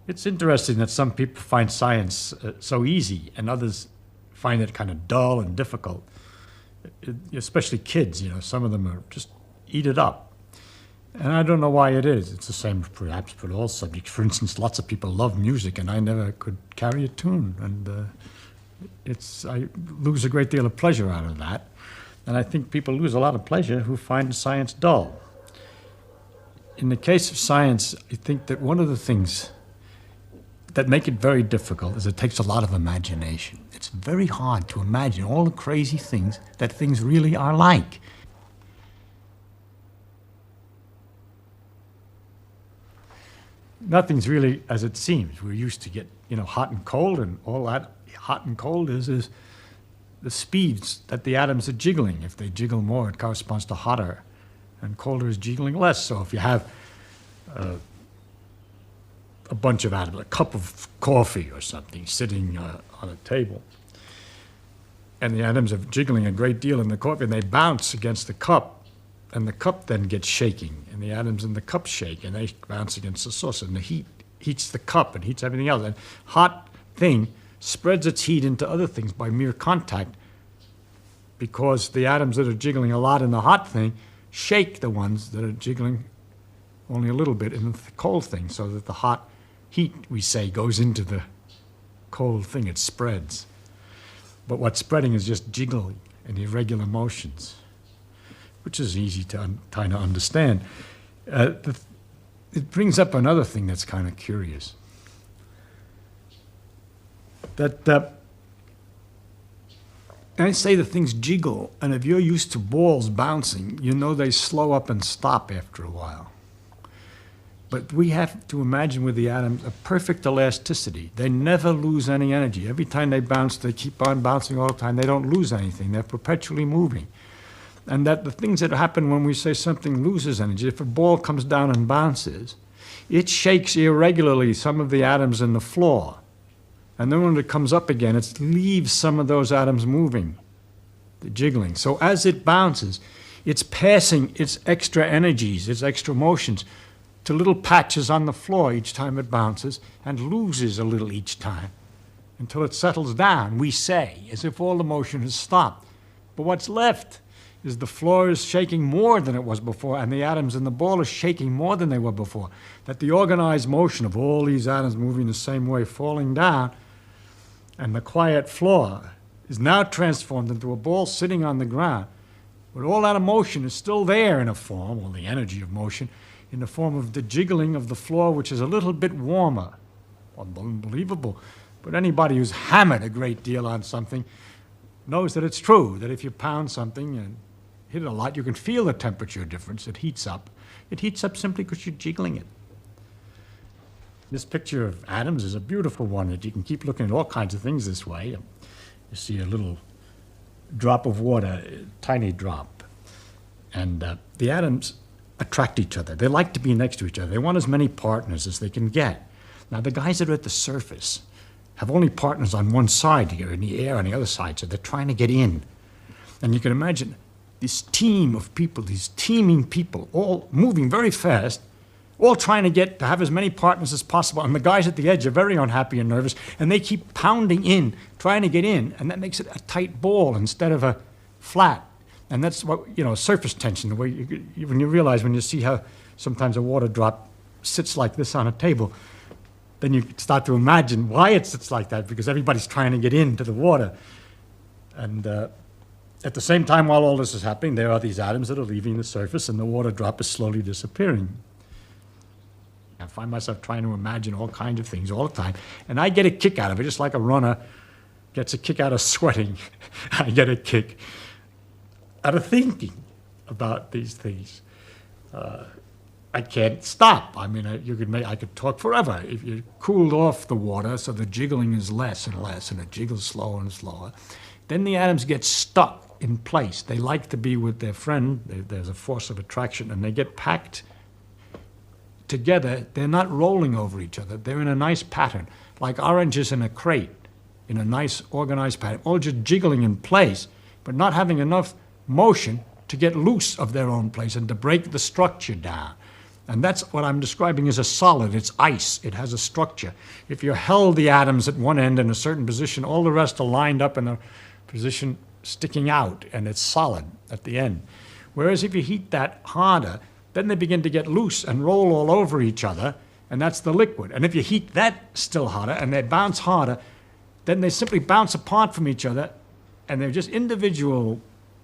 It's interesting that some people find science so easy and others find it kind of dull and difficult. Especially kids, some of them are just eat it up. And I don't know why it is. It's the same perhaps for all subjects. For instance, lots of people love music and I never could carry a tune. And I lose a great deal of pleasure out of that. And I think people lose a lot of pleasure who find science dull. In the case of science, I think that one of the things that make it very difficult is it takes a lot of imagination. It's very hard to imagine all the crazy things that things really are like. Nothing's really as it seems. We're used to get, hot and cold, and all that hot and cold is the speeds that the atoms are jiggling. If they jiggle more, it corresponds to hotter, and colder is jiggling less. So if you have a bunch of atoms, a cup of coffee or something sitting on a table, and the atoms are jiggling a great deal in the coffee, and they bounce against the cup, and the cup then gets shaking, and the atoms in the cup shake, and they bounce against the saucer, and the heat heats the cup and heats everything else. And hot thing spreads its heat into other things by mere contact, because the atoms that are jiggling a lot in the hot thing shake the ones that are jiggling only a little bit in the cold thing, so that the hot heat, we say, goes into the cold thing. It spreads. But what's spreading is just jiggling and irregular motions, which is easy to kind of understand. It brings up another thing that's kind of curious. That I say that things jiggle, and if you're used to balls bouncing, they slow up and stop after a while. But we have to imagine with the atoms a perfect elasticity. They never lose any energy. Every time they bounce, they keep on bouncing all the time. They don't lose anything. They're perpetually moving. And that the things that happen when we say something loses energy, if a ball comes down and bounces, it shakes irregularly some of the atoms in the floor. And then when it comes up again, it leaves some of those atoms moving, the jiggling. So as it bounces, it's passing its extra energies, its extra motions, to little patches on the floor each time it bounces, and loses a little each time until it settles down, we say, as if all the motion has stopped. But what's left is the floor is shaking more than it was before, and the atoms in the ball are shaking more than they were before. That the organized motion of all these atoms moving the same way, falling down, and the quiet floor is now transformed into a ball sitting on the ground, but all that motion is still there in a form, or the energy of motion, in the form of the jiggling of the floor, which is a little bit warmer. Unbelievable. But anybody who's hammered a great deal on something knows that it's true, that if you pound something and hit it a lot, you can feel the temperature difference. It heats up. It heats up simply because you're jiggling it. This picture of atoms is a beautiful one that you can keep looking at all kinds of things this way. You see a little drop of water, a tiny drop, and the atoms attract each other. They like to be next to each other. They want as many partners as they can get. Now, the guys that are at the surface have only partners on one side. You're in the air on the other side, so they're trying to get in. And you can imagine this team of people, these teeming people, all moving very fast, all trying to get to have as many partners as possible. And the guys at the edge are very unhappy and nervous, and they keep pounding in, trying to get in, and that makes it a tight ball instead of a flat. And that's what, surface tension, the way when you realize, when you see how sometimes a water drop sits like this on a table, then you start to imagine why it sits like that, because everybody's trying to get into the water. And at the same time, while all this is happening, there are these atoms that are leaving the surface, and the water drop is slowly disappearing. I find myself trying to imagine all kinds of things all the time, and I get a kick out of it, just like a runner gets a kick out of sweating. I get a kick out of thinking about these things. I can't stop. I mean, I could talk forever. If you cooled off the water so the jiggling is less and less, and it jiggles slower and slower, then the atoms get stuck in place. They like to be with their friend. There's a force of attraction, and they get packed together. They're not rolling over each other. They're in a nice pattern, like oranges in a crate, in a nice organized pattern, all just jiggling in place, but not having enough motion to get loose of their own place and to break the structure down. And that's what I'm describing as a solid. It's ice. It has a structure. If you held the atoms at one end in a certain position, all the rest are lined up in a position sticking out, and it's solid at the end. Whereas if you heat that harder, then they begin to get loose and roll all over each other, and that's the liquid. And if you heat that still harder and they bounce harder, then they simply bounce apart from each other, and they're just individual,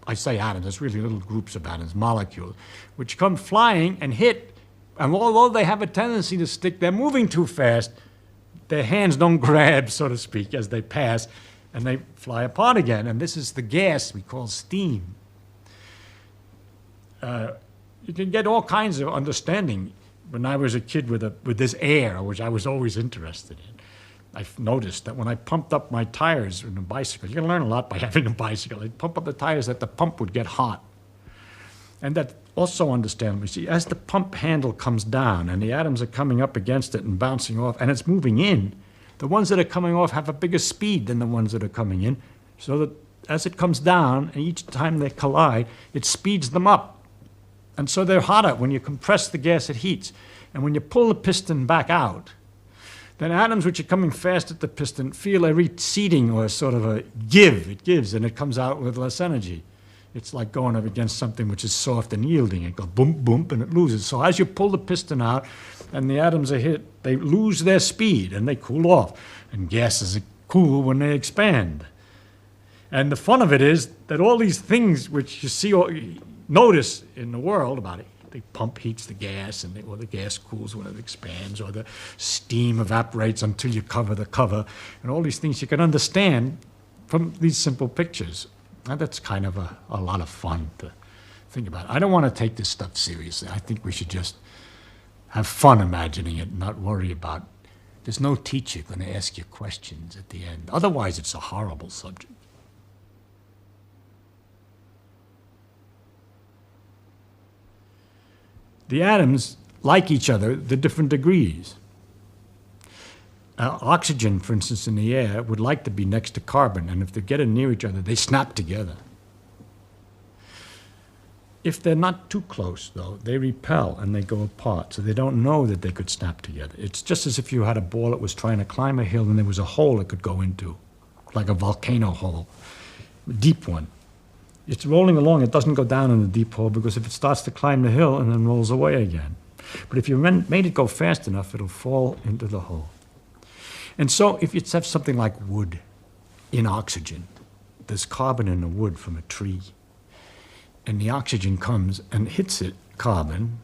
I say atoms, it's really little groups of atoms, molecules, which come flying and hit. And although they have a tendency to stick, they're moving too fast. Their hands don't grab, so to speak, as they pass, and they fly apart again. And this is the gas we call steam. You can get all kinds of understanding. When I was a kid with this air, which I was always interested in, I've noticed that when I pumped up my tires in a bicycle, you can learn a lot by having a bicycle. I'd pump up the tires that the pump would get hot. And that also understandable. You see, as the pump handle comes down and the atoms are coming up against it and bouncing off, and it's moving in, the ones that are coming off have a bigger speed than the ones that are coming in, so that as it comes down, and each time they collide, it speeds them up. And so they're hotter. When you compress the gas, it heats. And when you pull the piston back out, then atoms which are coming fast at the piston feel a receding or sort of a give. It gives, and it comes out with less energy. It's like going up against something which is soft and yielding. It goes boom, boom, and it loses. So as you pull the piston out and the atoms are hit, they lose their speed and they cool off. And gases cool when they expand. And the fun of it is that all these things which you see or notice in the world about it, the pump heats the gas, or the gas cools when it expands, or the steam evaporates until you cover the cover, and all these things you can understand from these simple pictures. And that's kind of a lot of fun to think about. I don't want to take this stuff seriously. I think we should just have fun imagining it and not worry about. There's no teacher going to ask you questions at the end. Otherwise, it's a horrible subject. The atoms like each other, the different degrees. Oxygen, for instance, in the air would like to be next to carbon, and if they're getting near each other, they snap together. If they're not too close, though, they repel and they go apart, so they don't know that they could snap together. It's just as if you had a ball that was trying to climb a hill and there was a hole it could go into, like a volcano hole, a deep one. It's rolling along, it doesn't go down in the deep hole because if it starts to climb the hill and then rolls away again. But if you made it go fast enough, it'll fall into the hole. And so if you have something like wood in oxygen, there's carbon in the wood from a tree, and the oxygen comes and hits it, carbon,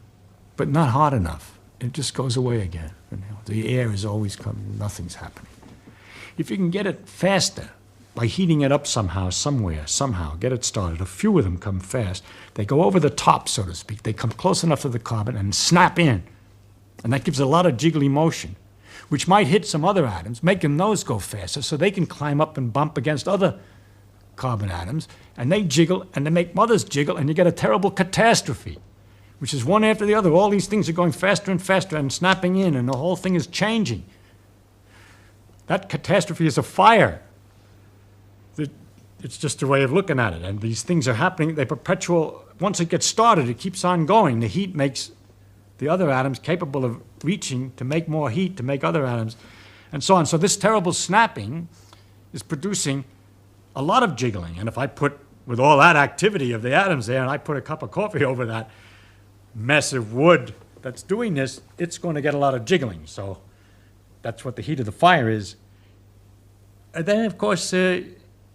but not hard enough. It just goes away again. The air is always coming, nothing's happening. If you can get it faster, by heating it up somehow, somewhere, somehow, get it started. A few of them come fast. They go over the top, so to speak. They come close enough to the carbon and snap in. And that gives a lot of jiggly motion, which might hit some other atoms, making those go faster so they can climb up and bump against other carbon atoms. And they jiggle, and they make others jiggle, and you get a terrible catastrophe, which is one after the other. All these things are going faster and faster and snapping in, and the whole thing is changing. That catastrophe is a fire. It's just a way of looking at it. And these things are happening. They perpetual. Once it gets started, it keeps on going. The heat makes the other atoms capable of reaching to make more heat, to make other atoms, and so on. So this terrible snapping is producing a lot of jiggling. And if I put, with all that activity of the atoms there, and I put a cup of coffee over that mess of wood that's doing this, it's going to get a lot of jiggling. So that's what the heat of the fire is. And then, of course,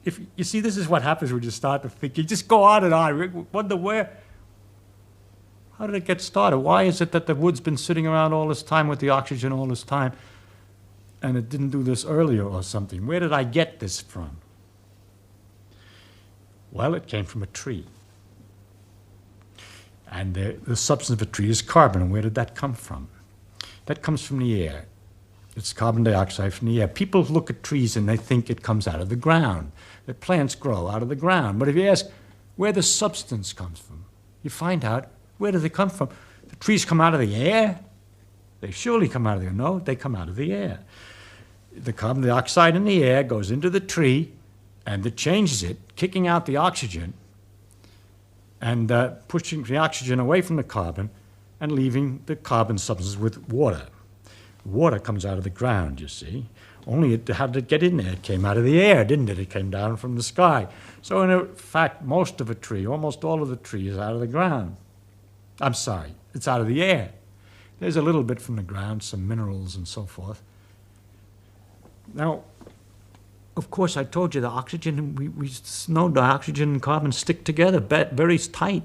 if you see, this is what happens when you start to think. You just go on and on. Wonder how did it get started? Why is it that the wood's been sitting around all this time with the oxygen all this time, and it didn't do this earlier or something? Where did I get this from? Well, it came from a tree. And the substance of a tree is carbon. And where did that come from? That comes from the air. It's carbon dioxide from the air. People look at trees and they think it comes out of the ground, that plants grow out of the ground. But if you ask where the substance comes from, you find out, where do they come from? The trees come out of the air? They surely come out of the air. No, they come out of the air. The carbon dioxide in the air goes into the tree and it changes it, kicking out the oxygen and pushing the oxygen away from the carbon, and leaving the carbon substance with water. Water comes out of the ground, you see. Only how did it get in there? It came out of the air, didn't it? It came down from the sky. So in fact, most of a tree, almost all of the tree is out of the ground. I'm sorry, it's out of the air. There's a little bit from the ground, some minerals and so forth. Now, of course, I told you the oxygen, we know the oxygen and carbon stick together very tight.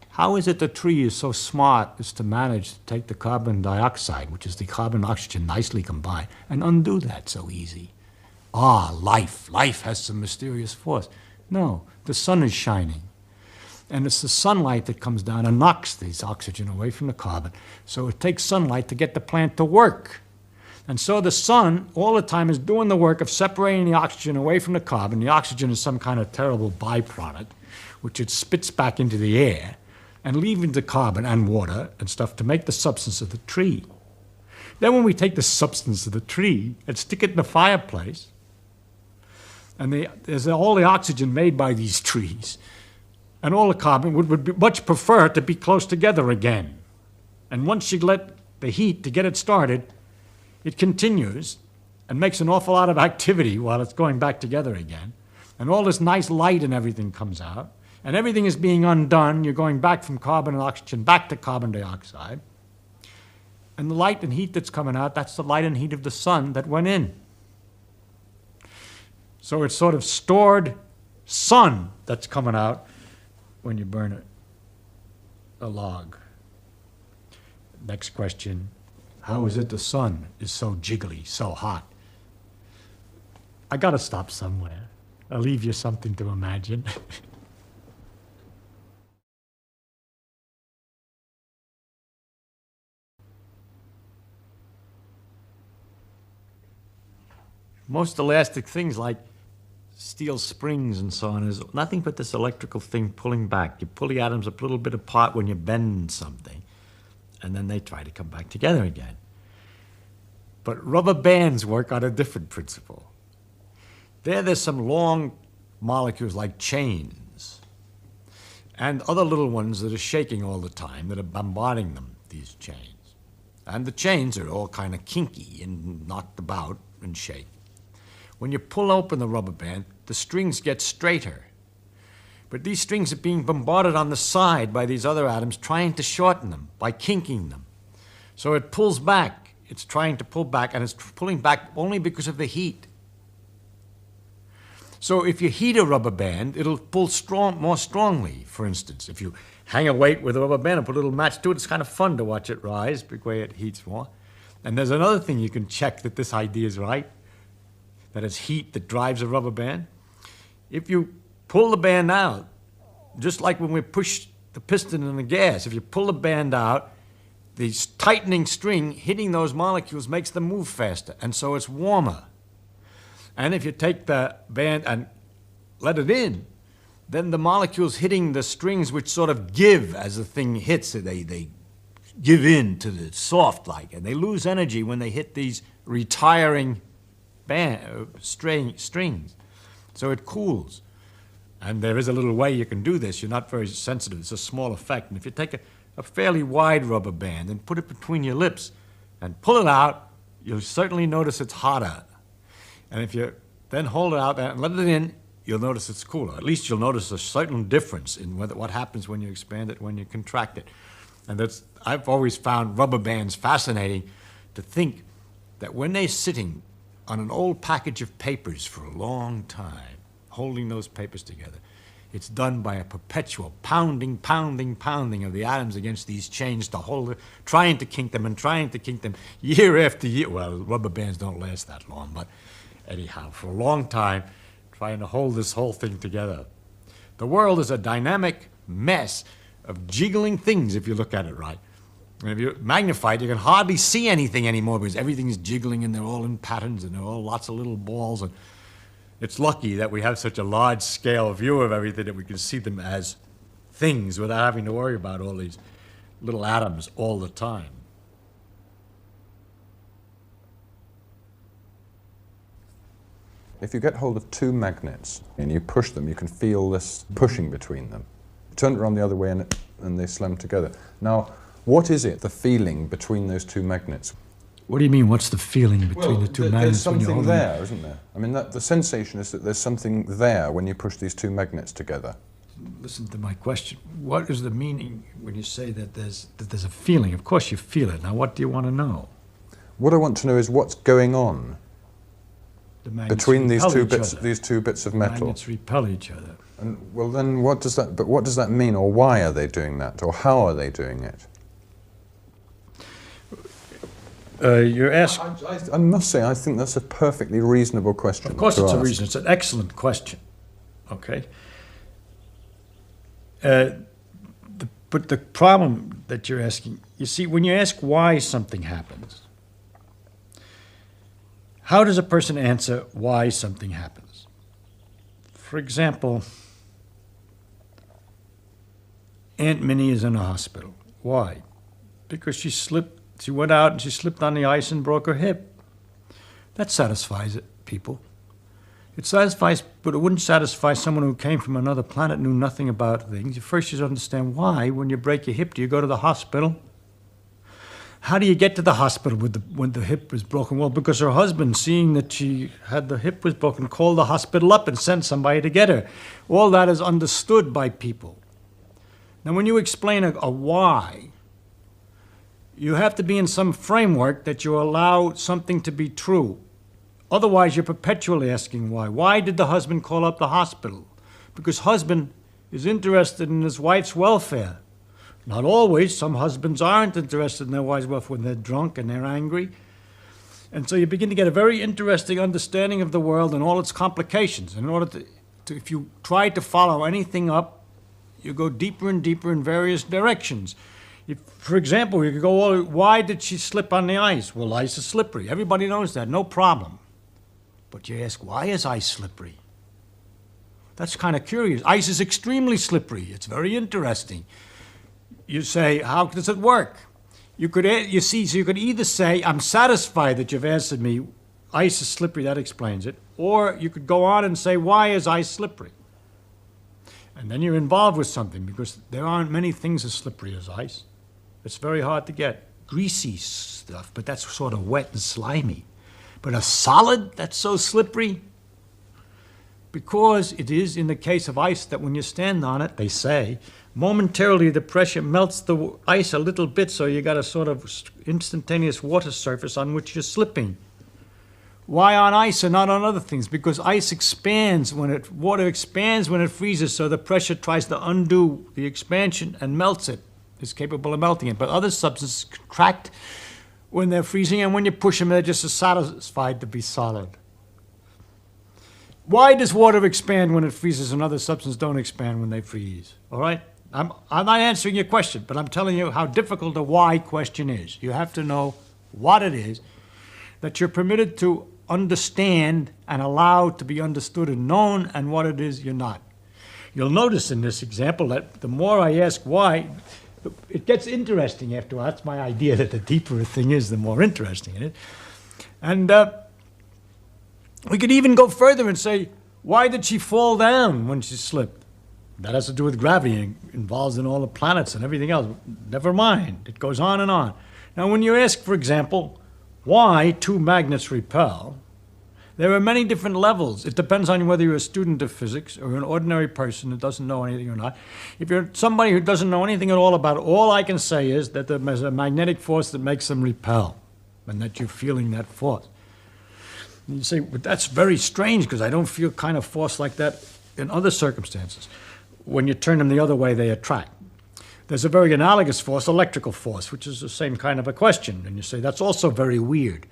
How is it the tree is so smart as to manage to take the carbon dioxide, which is the carbon and oxygen nicely combined, and undo that so easy? Life. Life has some mysterious force. No, the sun is shining. And it's the sunlight that comes down and knocks this oxygen away from the carbon. So it takes sunlight to get the plant to work. And so the sun all the time is doing the work of separating the oxygen away from the carbon. The oxygen is some kind of terrible byproduct, which it spits back into the air, and leaving the carbon and water and stuff to make the substance of the tree. Then when we take the substance of the tree and stick it in the fireplace, and there's all the oxygen made by these trees, and all the carbon would much prefer to be close together again. And once you let the heat to get it started, it continues and makes an awful lot of activity while it's going back together again. And all this nice light and everything comes out. And everything is being undone. You're going back from carbon and oxygen back to carbon dioxide. And the light and heat that's coming out, that's the light and heat of the sun that went in. So it's sort of stored sun that's coming out when you burn a log. Next question, how is it the sun is so jiggly, so hot? I gotta stop somewhere. I'll leave you something to imagine. Most elastic things like steel springs and so on is nothing but this electrical thing pulling back. You pull the atoms a little bit apart when you bend something, and then they try to come back together again. But rubber bands work on a different principle. There's some long molecules like chains, and other little ones that are shaking all the time that are bombarding them, these chains. And the chains are all kind of kinky and knocked about and shake. When you pull open the rubber band, the strings get straighter. But these strings are being bombarded on the side by these other atoms trying to shorten them by kinking them. So it pulls back. It's trying to pull back, and it's pulling back only because of the heat. So if you heat a rubber band, it'll pull more strongly, for instance. If you hang a weight with a rubber band and put a little match to it, it's kind of fun to watch it rise the way it heats more. And there's another thing you can check that this idea is right, that it's heat that drives a rubber band. If you pull the band out, just like when we push the piston in the gas, if you pull the band out, the tightening string hitting those molecules makes them move faster, and so it's warmer. And if you take the band and let it in, then the molecules hitting the strings which sort of give as the thing hits, they give in to the soft like, and they lose energy when they hit these retiring strings. So it cools. And there is a little way you can do this. You're not very sensitive. It's a small effect. And if you take a fairly wide rubber band and put it between your lips and pull it out, you'll certainly notice it's hotter. And if you then hold it out and let it in, you'll notice it's cooler. At least you'll notice a certain difference in what happens when you expand it, when you contract it. And I've always found rubber bands fascinating to think that when they're sitting on an old package of papers for a long time, holding those papers together, it's done by a perpetual pounding of the atoms against these chains to hold it, trying to kink them year after year. Well, rubber bands don't last that long, but anyhow, for a long time, trying to hold this whole thing together. The world is a dynamic mess of jiggling things if you look at it right. And if you magnify it, you can hardly see anything anymore because everything's jiggling and they're all in patterns and they're all lots of little balls. And it's lucky that we have such a large scale view of everything that we can see them as things without having to worry about all these little atoms all the time. If you get hold of two magnets and you push them, you can feel this pushing between them. Turn it around the other way and they slam together. Now, What is it, the feeling between those two magnets? What do you mean, what's the feeling between the two There's magnets when you're something holding there, isn't there? I mean, the sensation is that there's something there when you push these two magnets together. Listen to my question. What is the meaning when you say that there's a feeling? Of course you feel it. Now what do you want to know? What I want to know is what's going on The magnets between these repel two bits of metal. Magnets repel each other. And well, then what does that mean, or why are they doing that, or how are they doing it? You're asking. I must say, I think that's a perfectly reasonable question. Of course, to it's a ask. reason. It's an excellent question. Okay. But the problem that you're asking, you see, when you ask why something happens, how does a person answer why something happens? For example, Aunt Minnie is in a hospital. Why? Because she went out and she slipped on the ice and broke her hip. That satisfies people. It satisfies, but it wouldn't satisfy someone who came from another planet, knew nothing about things. First, you should understand why, when you break your hip, do you go to the hospital? How do you get to the hospital when the hip was broken? Well, because her husband, seeing that she had the hip was broken, called the hospital up and sent somebody to get her. All that is understood by people. Now, when you explain a why, you have to be in some framework that you allow something to be true. Otherwise, you're perpetually asking why. Why did the husband call up the hospital? Because husband is interested in his wife's welfare. Not always. Some husbands aren't interested in their wife's welfare when they're drunk and they're angry. And so you begin to get a very interesting understanding of the world and all its complications. And in order to if you try to follow anything up, you go deeper and deeper in various directions. For example, you could go, why did she slip on the ice? Well, ice is slippery. Everybody knows that, no problem. But you ask, why is ice slippery? That's kind of curious. Ice is extremely slippery. It's very interesting. You say, how does it work? So you could either say, I'm satisfied that you've answered me, ice is slippery, that explains it. Or you could go on and say, why is ice slippery? And then you're involved with something, because there aren't many things as slippery as ice. It's very hard to get. Greasy stuff, but that's sort of wet and slimy. But a solid that's so slippery, because it is in the case of ice that when you stand on it, they say, momentarily the pressure melts the ice a little bit, so you got a sort of instantaneous water surface on which you're slipping. Why on ice and not on other things? Because ice expands water expands when it freezes, so the pressure tries to undo the expansion and melts it. It's capable of melting it. But other substances contract when they're freezing, and when you push them, they're just satisfied to be solid. Why does water expand when it freezes and other substances don't expand when they freeze? All right? I'm not answering your question, but I'm telling you how difficult the why question is. You have to know what it is that you're permitted to understand and allowed to be understood and known, and what it is you're not. You'll notice in this example that the more I ask why, it gets interesting after a while. That's my idea, that the deeper a thing is, the more interesting it is. And we could even go further and say, why did she fall down when she slipped? That has to do with gravity, involves in all the planets and everything else. Never mind. It goes on and on. Now, when you ask, for example, why two magnets repel, there are many different levels. It depends on whether you're a student of physics or an ordinary person who doesn't know anything or not. If you're somebody who doesn't know anything at all about it, all I can say is that there's a magnetic force that makes them repel, and that you're feeling that force. And you say, but that's very strange, because I don't feel kind of force like that in other circumstances. When you turn them the other way, they attract. There's a very analogous force, electrical force, which is the same kind of a question. And you say, that's also very weird.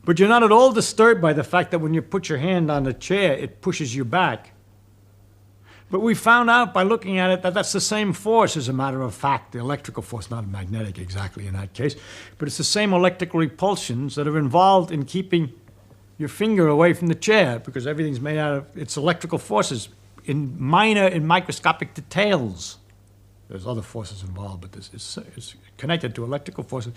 But you're not at all disturbed by the fact that when you put your hand on the chair, it pushes you back. But we found out by looking at it that that's the same force, as a matter of fact. The electrical force, not magnetic exactly in that case, but it's the same electrical repulsions that are involved in keeping your finger away from the chair, because everything's made out of its electrical forces in microscopic details. There's other forces involved, but this is connected to electrical forces.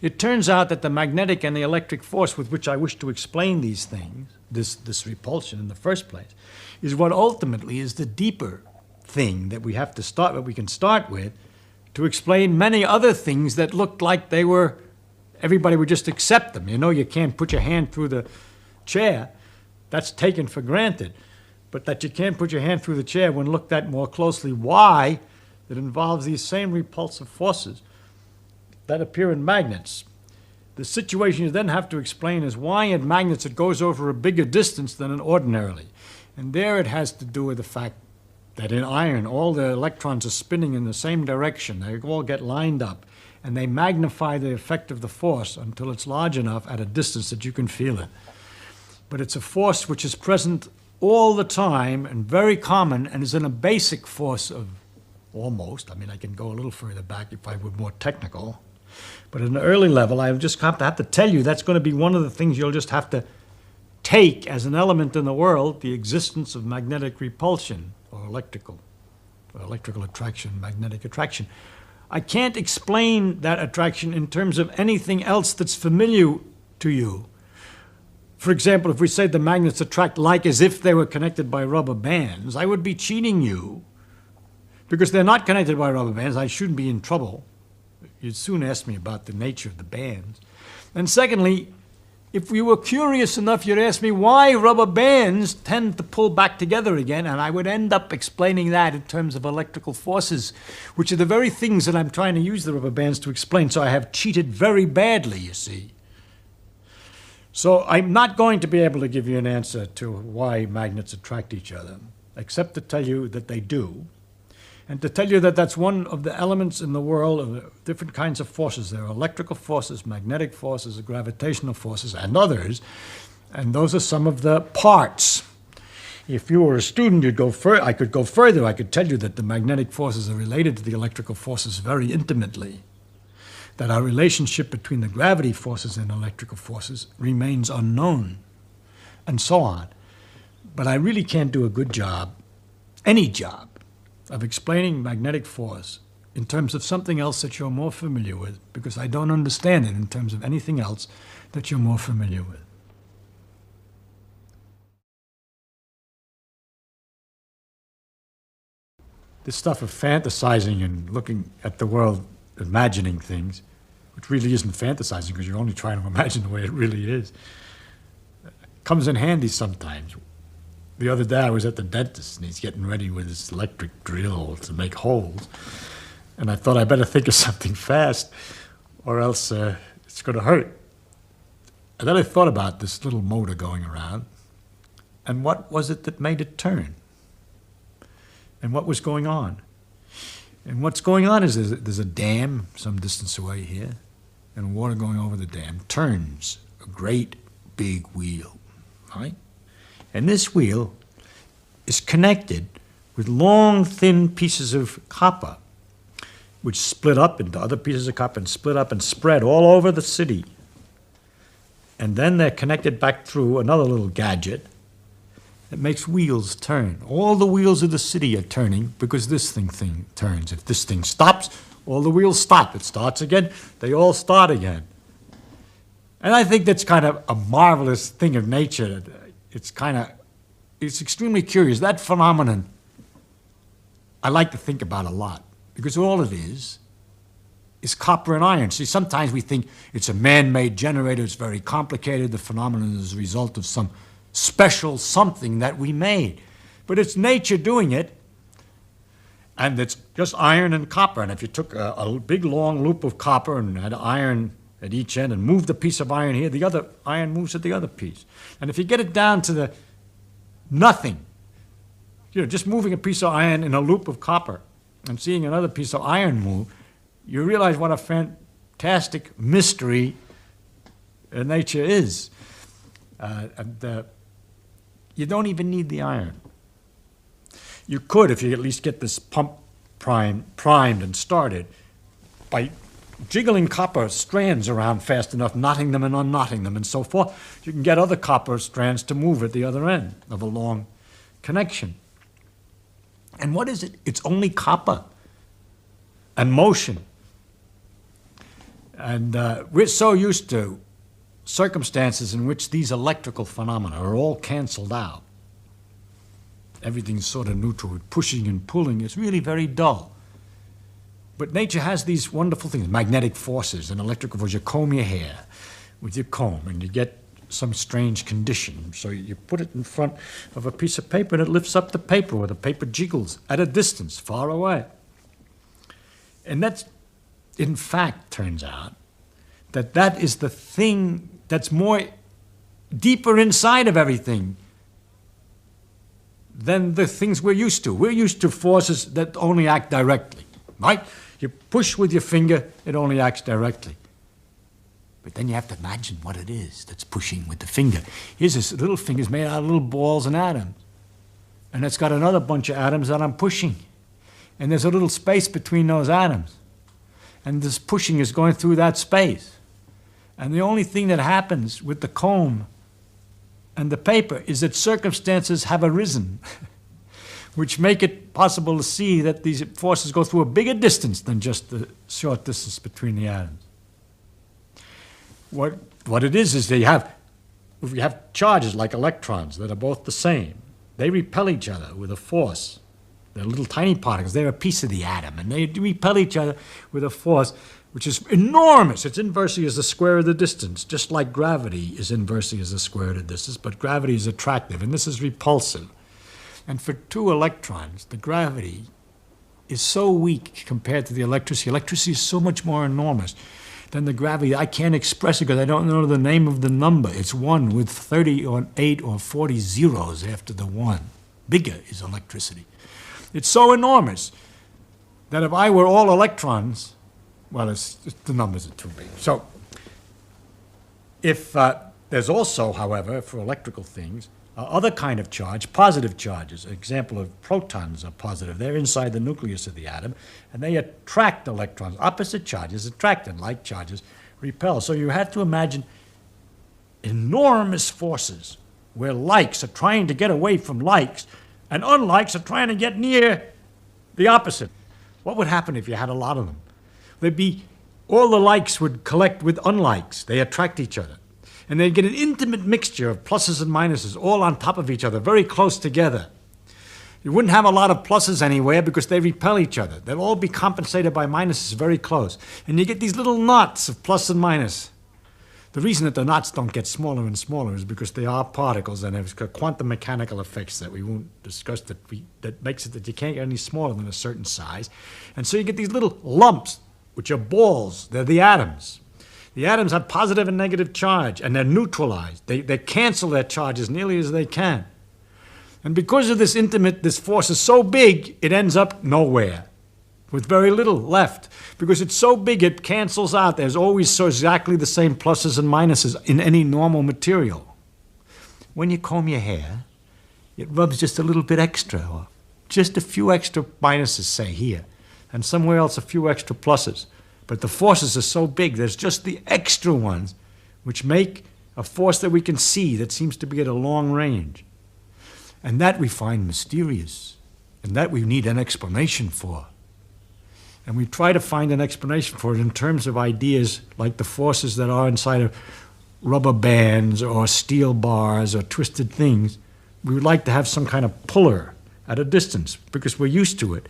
It turns out that the magnetic and the electric force with which I wish to explain these things, this repulsion in the first place, is what ultimately is the deeper thing that we have to start, what we can start with, to explain many other things that looked like they were, everybody would just accept them. You know, you can't put your hand through the chair. That's taken for granted. But that you can't put your hand through the chair when looked at more closely. Why? It involves these same repulsive forces that appear in magnets. The situation you then have to explain is why in magnets it goes over a bigger distance than in ordinarily. And there it has to do with the fact that in iron, all the electrons are spinning in the same direction. They all get lined up, and they magnify the effect of the force until it's large enough at a distance that you can feel it. But it's a force which is present all the time and very common and is in a basic force of almost, I mean, I can go a little further back if I were more technical, but at an early level, I just have to tell you that's going to be one of the things you'll just have to take as an element in the world, the existence of magnetic repulsion or electrical attraction, magnetic attraction. I can't explain that attraction in terms of anything else that's familiar to you. For example, if we say the magnets attract like as if they were connected by rubber bands, I would be cheating you because they're not connected by rubber bands. I shouldn't be in trouble. You'd soon ask me about the nature of the bands. And secondly, if you were curious enough, you'd ask me why rubber bands tend to pull back together again, and I would end up explaining that in terms of electrical forces, which are the very things that I'm trying to use the rubber bands to explain. So I have cheated very badly, you see. So I'm not going to be able to give you an answer to why magnets attract each other, except to tell you that they do, and to tell you that that's one of the elements in the world of different kinds of forces. There are electrical forces, magnetic forces, gravitational forces, and others, and those are some of the parts. If you were a student, you'd go I could go further. I could tell you that the magnetic forces are related to the electrical forces very intimately, that our relationship between the gravity forces and electrical forces remains unknown, and so on. But I really can't do a good job, any job, of explaining magnetic force in terms of something else that you're more familiar with, because I don't understand it in terms of anything else that you're more familiar with. This stuff of fantasizing and looking at the world, imagining things, which really isn't fantasizing because you're only trying to imagine the way it really is, comes in handy sometimes. The other day I was at the dentist and he's getting ready with his electric drill to make holes. And I thought I better think of something fast or else it's going to hurt. And then I thought about this little motor going around and what was it that made it turn? And what was going on? And what's going on is there's a dam some distance away here, and water going over the dam turns a great big wheel, right? And this wheel is connected with long, thin pieces of copper, which split up into other pieces of copper and split up and spread all over the city. And then they're connected back through another little gadget that makes wheels turn. All the wheels of the city are turning because this thing turns. If this thing stops, all the wheels stop. It starts again, they all start again. And I think that's kind of a marvelous thing of nature. It's extremely curious. That phenomenon I like to think about a lot because all it is copper and iron. See, sometimes we think it's a man-made generator, it's very complicated, the phenomenon is a result of some special something that we made. But it's nature doing it, and it's just iron and copper. And if you took a big long loop of copper and had iron at each end and moved a piece of iron here, the other iron moves at the other piece. And if you get it down to the nothing, just moving a piece of iron in a loop of copper and seeing another piece of iron move, you realize what a fantastic mystery nature is. You don't even need the iron. You could, if you at least get this pump primed and started, by jiggling copper strands around fast enough, knotting them and unknotting them and so forth, you can get other copper strands to move at the other end of a long connection. And what is it? It's only copper and motion. And we're so used to circumstances in which these electrical phenomena are all canceled out. Everything's sort of neutral, pushing and pulling. It's really very dull. But nature has these wonderful things, magnetic forces and electrical forces. You comb your hair with your comb and you get some strange condition. So you put it in front of a piece of paper and it lifts up the paper, or the paper jiggles at a distance, far away. And that's, in fact, turns out that that is the thing that's more deeper inside of everything than the things we're used to. We're used to forces that only act directly, right? You push with your finger, it only acts directly. But then you have to imagine what it is that's pushing with the finger. Here's this little finger's made out of little balls and atoms. And it's got another bunch of atoms that I'm pushing. And there's a little space between those atoms. And this pushing is going through that space. And the only thing that happens with the comb and the paper is that circumstances have arisen which make it possible to see that these forces go through a bigger distance than just the short distance between the atoms. What it is that if you have charges like electrons that are both the same, they repel each other with a force. They're little tiny particles. They're a piece of the atom, and they repel each other with a force which is enormous. It's inversely as the square of the distance, just like gravity is inversely as the square of the distance, but gravity is attractive, and this is repulsive. And for two electrons, the gravity is so weak compared to the electricity. Electricity is so much more enormous than the gravity. I can't express it because I don't know the name of the number. It's 1 with 30 or 8 or 40 zeros after the 1. Bigger is electricity. It's so enormous that if I were all electrons, well, the numbers are too big. So if there's also, however, for electrical things, other kind of charge, positive charges. An example of protons are positive. They're inside the nucleus of the atom, and they attract electrons. Opposite charges attract, and like charges repel. So you have to imagine enormous forces where likes are trying to get away from likes, and unlikes are trying to get near the opposite. What would happen if you had a lot of them? All the likes would collect with unlikes. They attract each other. And they'd get an intimate mixture of pluses and minuses all on top of each other, very close together. You wouldn't have a lot of pluses anywhere because they repel each other. They'll all be compensated by minuses very close. And you get these little knots of plus and minus. The reason that the knots don't get smaller and smaller is because they are particles, and there's quantum mechanical effects that we won't discuss that makes it that you can't get any smaller than a certain size. And so you get these little lumps, which are balls. They're the atoms. The atoms have positive and negative charge, and they're neutralized. They cancel their charge as nearly as they can. And because of this force is so big, it ends up nowhere, with very little left. Because it's so big, it cancels out. There's always so exactly the same pluses and minuses in any normal material. When you comb your hair, it rubs just a little bit extra, or just a few extra minuses, say, here, and somewhere else a few extra pluses. But the forces are so big, there's just the extra ones which make a force that we can see that seems to be at a long range. And that we find mysterious, and that we need an explanation for. And we try to find an explanation for it in terms of ideas like the forces that are inside of rubber bands or steel bars or twisted things. We would like to have some kind of puller at a distance because we're used to it,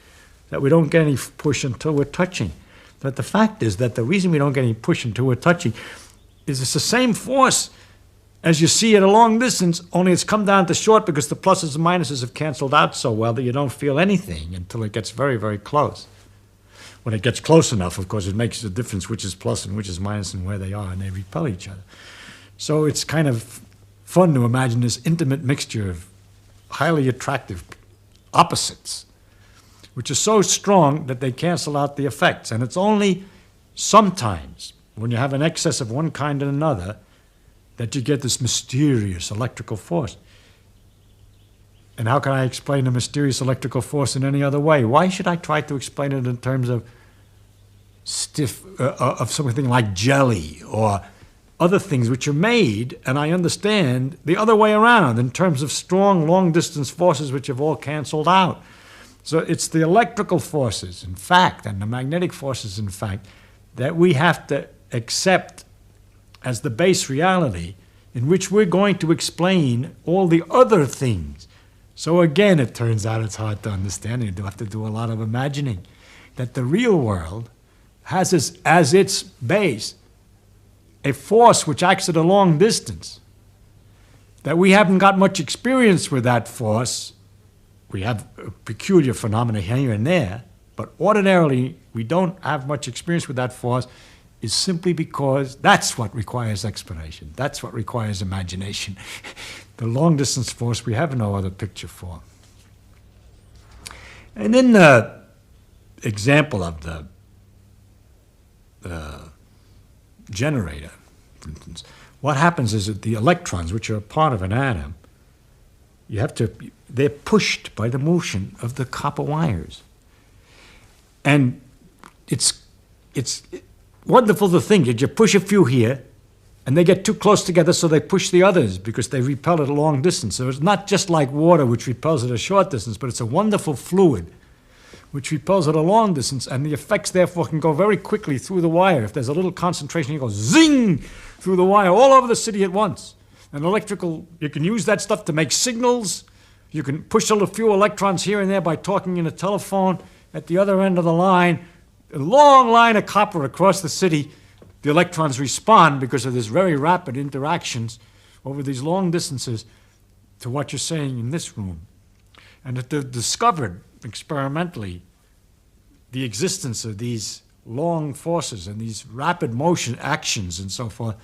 that we don't get any push until we're touching. But the fact is that the reason we don't get any push until we're touching is it's the same force as you see at a long distance, only it's come down to short because the pluses and minuses have canceled out so well that you don't feel anything until it gets very, very close. When it gets close enough, of course, it makes a difference which is plus and which is minus and where they are, and they repel each other. So it's kind of fun to imagine this intimate mixture of highly attractive opposites, which are so strong that they cancel out the effects. And it's only sometimes, when you have an excess of one kind and another, that you get this mysterious electrical force. And how can I explain a mysterious electrical force in any other way? Why should I try to explain it in terms of of something like jelly or other things which are made, and I understand, the other way around in terms of strong long-distance forces which have all canceled out? So it's the electrical forces, in fact, and the magnetic forces, in fact, that we have to accept as the base reality in which we're going to explain all the other things. So again, it turns out it's hard to understand. You do have to do a lot of imagining. that the real world has as its base a force which acts at a long distance, that we haven't got much experience with that force. We have a peculiar phenomena here and there, but ordinarily we don't have much experience with that force, is simply because that's what requires explanation. That's what requires imagination. The long-distance force we have no other picture for. And in the example of the generator, for instance, what happens is that the electrons, which are a part of an atom, they're pushed by the motion of the copper wires. And it's wonderful to think that you push a few here, and they get too close together, so they push the others because they repel at a long distance. So it's not just like water, which repels at a short distance, but it's a wonderful fluid which repels at a long distance, and the effects therefore can go very quickly through the wire. If there's a little concentration, you go zing through the wire all over the city at once. And you can use that stuff to make signals. You can push a few electrons here and there by talking in a telephone. At the other end of the line, a long line of copper across the city, the electrons respond because of this very rapid interactions over these long distances to what you're saying in this room. And that they've discovered experimentally the existence of these long forces and these rapid motion actions and so forth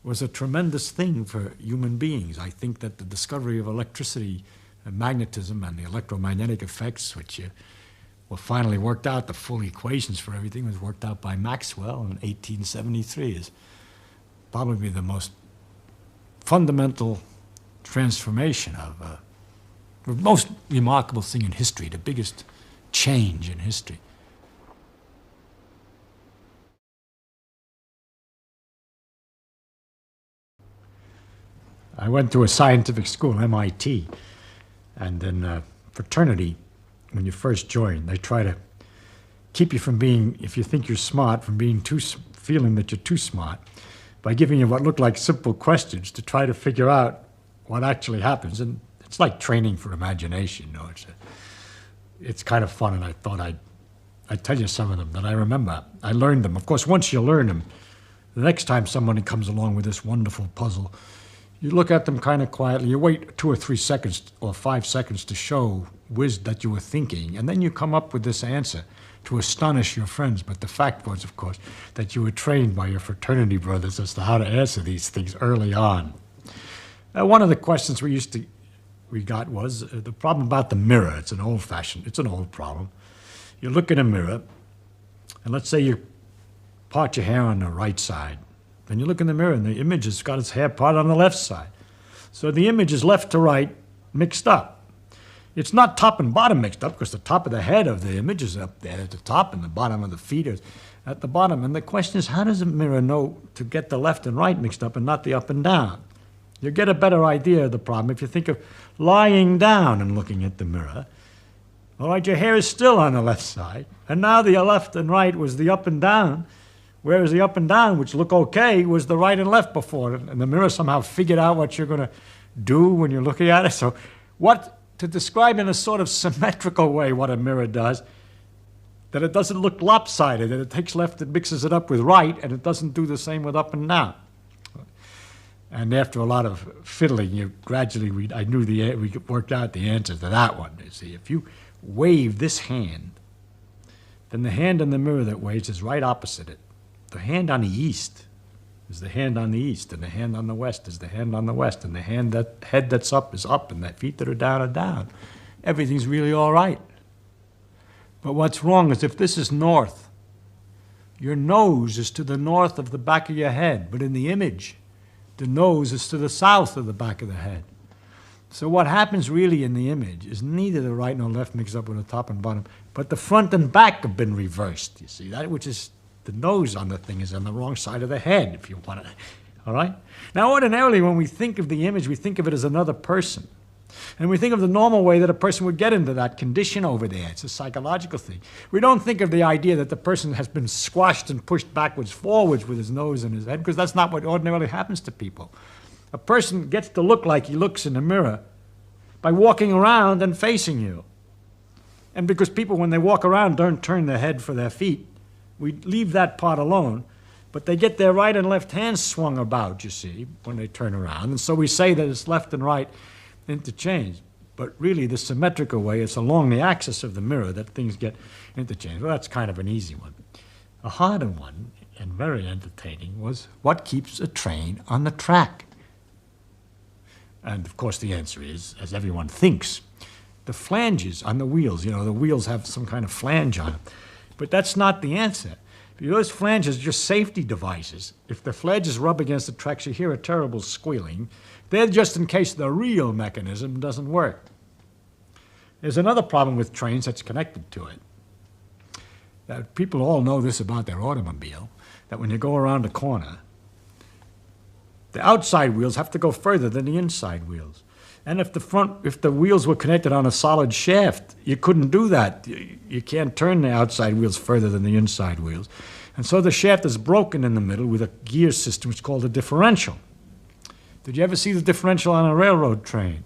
was a tremendous thing for human beings. I think that the discovery of electricity and magnetism and the electromagnetic effects, which were finally worked out, the full equations for everything was worked out by Maxwell in 1873, is probably the most fundamental transformation of the most remarkable thing in history, the biggest change in history. I went to a scientific school, MIT, and in fraternity, when you first join, they try to keep you from being, if you think you're smart, from being feeling that you're too smart, by giving you what look like simple questions to try to figure out what actually happens. And it's like training for imagination, you know. It's kind of fun, and I thought I'd tell you some of them that I remember. I learned them. Of course, once you learn them, the next time somebody comes along with this wonderful puzzle, you look at them kind of quietly. You wait 2 or 3 seconds or 5 seconds to show that you were thinking, and then you come up with this answer to astonish your friends. But the fact was, of course, that you were trained by your fraternity brothers as to how to answer these things early on. One of the questions we got was the problem about the mirror. It's an old problem. You look in a mirror, and let's say you part your hair on the right side. Then you look in the mirror, and the image has got its hair part on the left side. So the image is left to right mixed up. It's not top and bottom mixed up, because the top of the head of the image is up there at the top, and the bottom of the feet is at the bottom. And the question is, how does a mirror know to get the left and right mixed up and not the up and down? You'll get a better idea of the problem if you think of lying down and looking at the mirror. All right, your hair is still on the left side, and now the left and right was the up and down, whereas the up and down, which look okay, was the right and left before. And the mirror somehow figured out what you're going to do when you're looking at it. So to describe in a sort of symmetrical way what a mirror does, that it doesn't look lopsided, that it takes left and mixes it up with right, and it doesn't do the same with up and down. And after a lot of fiddling, I knew we worked out the answer to that one. You see, if you wave this hand, then the hand in the mirror that waves is right opposite it. The hand on the east is the hand on the east, and the hand on the west is the hand on the west, and the head that's up is up, and the feet that are down are down. Everything's really all right. But what's wrong is if this is north, your nose is to the north of the back of your head, but in the image, the nose is to the south of the back of the head. So what happens really in the image is neither the right nor left mixed up with the top and bottom, but the front and back have been reversed, you see. That which is the nose on the thing is on the wrong side of the head, if you want to. All right? Now, ordinarily, when we think of the image, we think of it as another person. And we think of the normal way that a person would get into that condition over there. It's a psychological thing. We don't think of the idea that the person has been squashed and pushed backwards, forwards with his nose and his head, because that's not what ordinarily happens to people. A person gets to look like he looks in the mirror by walking around and facing you. And because people, when they walk around, don't turn their head for their feet, we leave that part alone. But they get their right and left hands swung about, you see, when they turn around. And so we say that it's left and right interchanged. But really, the symmetrical way, it's along the axis of the mirror that things get interchanged. Well, that's kind of an easy one. A harder one, and very entertaining, was what keeps a train on the track? And of course, the answer is, as everyone thinks, the flanges on the wheels. You know, the wheels have some kind of flange on them. But that's not the answer. Those flanges are just safety devices. If the flanges rub against the tracks, you hear a terrible squealing. They're just in case the real mechanism doesn't work. There's another problem with trains that's connected to it. That people all know this about their automobile, that when you go around a corner, the outside wheels have to go further than the inside wheels. And if the wheels were connected on a solid shaft, you couldn't do that. You can't turn the outside wheels further than the inside wheels. And so the shaft is broken in the middle with a gear system which is called a differential. Did you ever see the differential on a railroad train?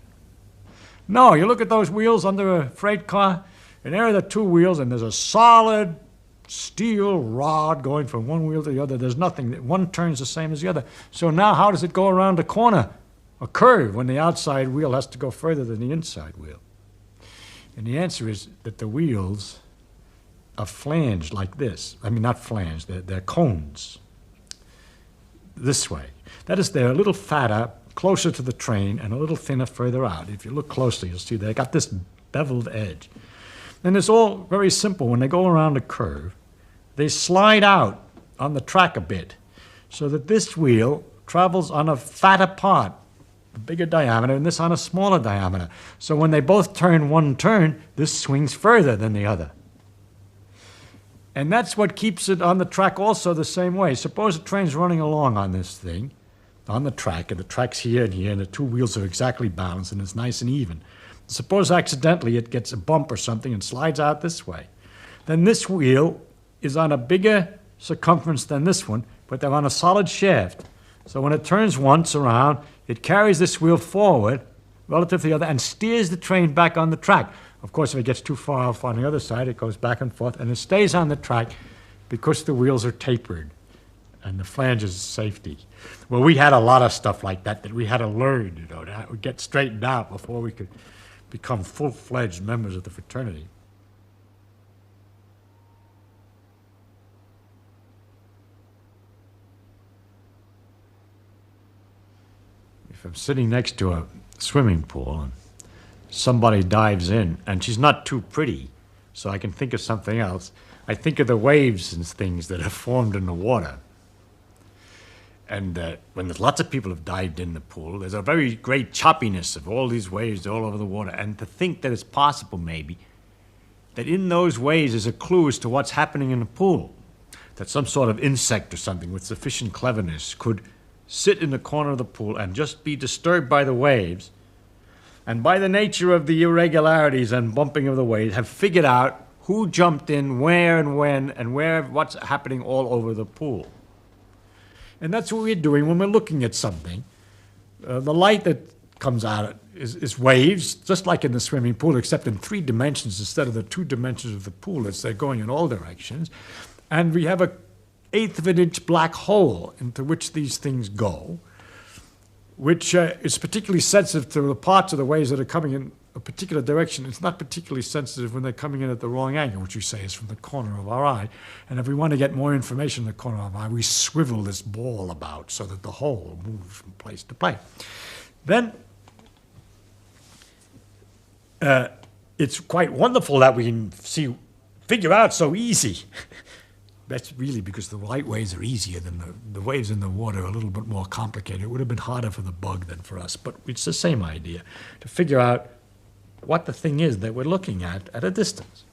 No, you look at those wheels under a freight car, and there are the two wheels, and there's a solid steel rod going from one wheel to the other. There's nothing. One turns the same as the other. So now how does it go around a corner, a curve, when the outside wheel has to go further than the inside wheel? And the answer is that the wheels are flanged like this. I mean, not flanged, they're cones. This way. That is, they're a little fatter, closer to the train, and a little thinner further out. If you look closely, you'll see they got this beveled edge. And it's all very simple. When they go around a curve, they slide out on the track a bit so that this wheel travels on a fatter part, a bigger diameter, and this on a smaller diameter. So when they both turn one turn, this swings further than the other. And that's what keeps it on the track also the same way. Suppose a train's running along on this thing, on the track, and the track's here and here, and the two wheels are exactly balanced, and it's nice and even. Suppose accidentally it gets a bump or something and slides out this way. Then this wheel is on a bigger circumference than this one, but they're on a solid shaft. So when it turns once around, it carries this wheel forward relative to the other and steers the train back on the track. Of course, if it gets too far off on the other side, it goes back and forth, and it stays on the track because the wheels are tapered and the flange is safety. Well, we had a lot of stuff like that we had to learn, you know, to get straightened out before we could become full-fledged members of the fraternity. If I'm sitting next to a swimming pool and somebody dives in, and she's not too pretty, so I can think of something else, I think of the waves and things that are formed in the water. And when there's lots of people have dived in the pool, there's a very great choppiness of all these waves all over the water. And to think that it's possible, maybe, that in those waves is a clue as to what's happening in the pool. That some sort of insect or something with sufficient cleverness could sit in the corner of the pool and just be disturbed by the waves, and by the nature of the irregularities and bumping of the waves, have figured out who jumped in, where and when, and what's happening all over the pool. And that's what we're doing when we're looking at something. The light that comes out is waves, just like in the swimming pool, except in 3 dimensions instead of the 2 dimensions of the pool. They're going in all directions. And we have an 1/8 of an inch black hole into which these things go, which is particularly sensitive to the parts of the waves that are coming in a particular direction. It's not particularly sensitive when they're coming in at the wrong angle, which we say is from the corner of our eye. And if we want to get more information in the corner of our eye, we swivel this ball about so that the hole moves from place to place. Then it's quite wonderful that we can figure out so easy. That's really because the light waves are easier than the waves in the water are a little bit more complicated. It would have been harder for the bug than for us, but it's the same idea, to figure out what the thing is that we're looking at a distance.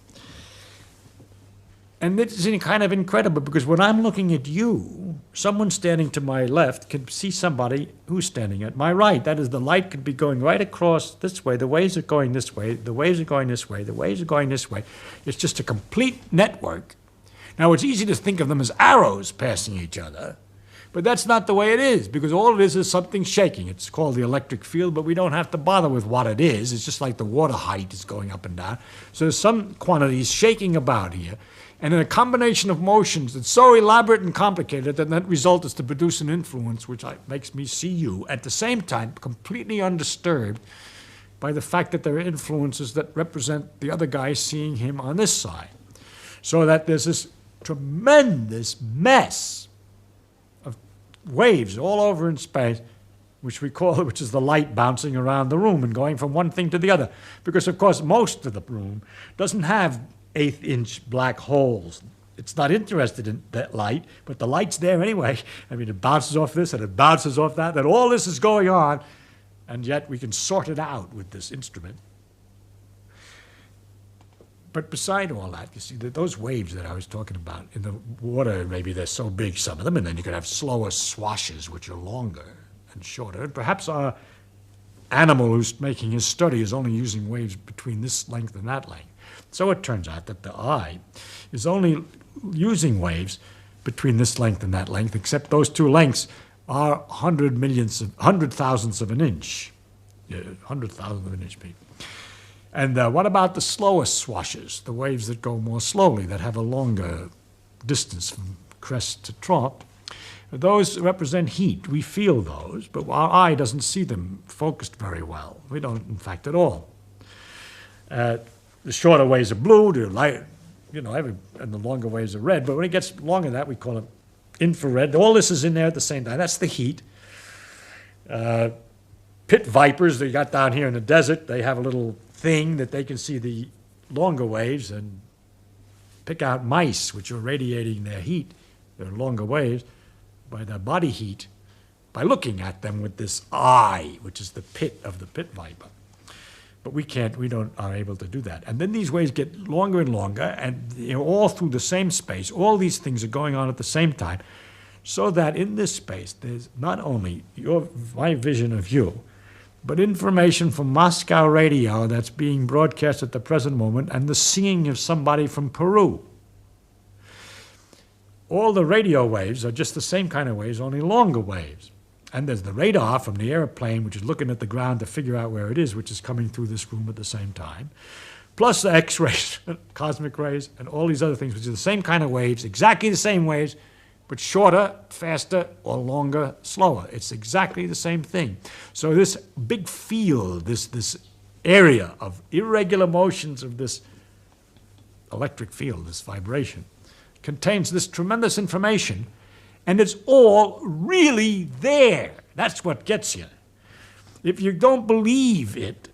And it's kind of incredible because when I'm looking at you, someone standing to my left can see somebody who's standing at my right. That is, the light could be going right across this way. The waves are going this way. The waves are going this way. The waves are going this way. It's just a complete network. Now, it's easy to think of them as arrows passing each other, But that's not the way it is, because all it is something shaking. It's called the electric field, but we don't have to bother with what it is. It's just like the water height is going up and down. So there's some quantities shaking about here, and in a combination of motions that's so elaborate and complicated that that result is to produce an influence which makes me see you, at the same time completely undisturbed by the fact that there are influences that represent the other guy seeing him on this side. So that there's this tremendous mess of waves all over in space, which is the light bouncing around the room and going from one thing to the other. Because, of course, most of the room doesn't have eighth-inch black holes. It's not interested in that light, but the light's there anyway. I mean, it bounces off this and it bounces off that, and all this is going on, and yet we can sort it out with this instrument. But beside all that, you see, those waves that I was talking about in the water, maybe they're so big, some of them, and then you could have slower swashes, which are longer and shorter. And perhaps our animal who's making his study is only using waves between this length and that length. So it turns out that the eye is only using waves between this length and that length, except those two lengths are 100 thousandths of an inch. 100 thousandths of an inch, people. And what about the slower swashes, the waves that go more slowly, that have a longer distance from crest to trough? Those represent heat. We feel those, but our eye doesn't see them focused very well. We don't, in fact, at all. The shorter waves are blue, the light, and the longer waves are red. But when it gets longer than that, we call it infrared. All this is in there at the same time. That's the heat. Pit vipers that you got down here in the desert, they have a little thing that they can see the longer waves and pick out mice, which are radiating their heat, their longer waves, by their body heat, by looking at them with this eye, which is the pit of the pit viper. But we aren't able to do that. And then these waves get longer and longer, and all through the same space, all these things are going on at the same time, so that in this space, there's not only my vision of you, but information from Moscow radio that's being broadcast at the present moment, and the singing of somebody from Peru. All the radio waves are just the same kind of waves, only longer waves. And there's the radar from the airplane, which is looking at the ground to figure out where it is, which is coming through this room at the same time. Plus the X-rays, cosmic rays, and all these other things, which are the same kind of waves, exactly the same waves, but shorter, faster, or longer, slower. It's exactly the same thing. So this big field, this area of irregular motions of this electric field, this vibration, contains this tremendous information, and it's all really there. That's what gets you. If you don't believe it,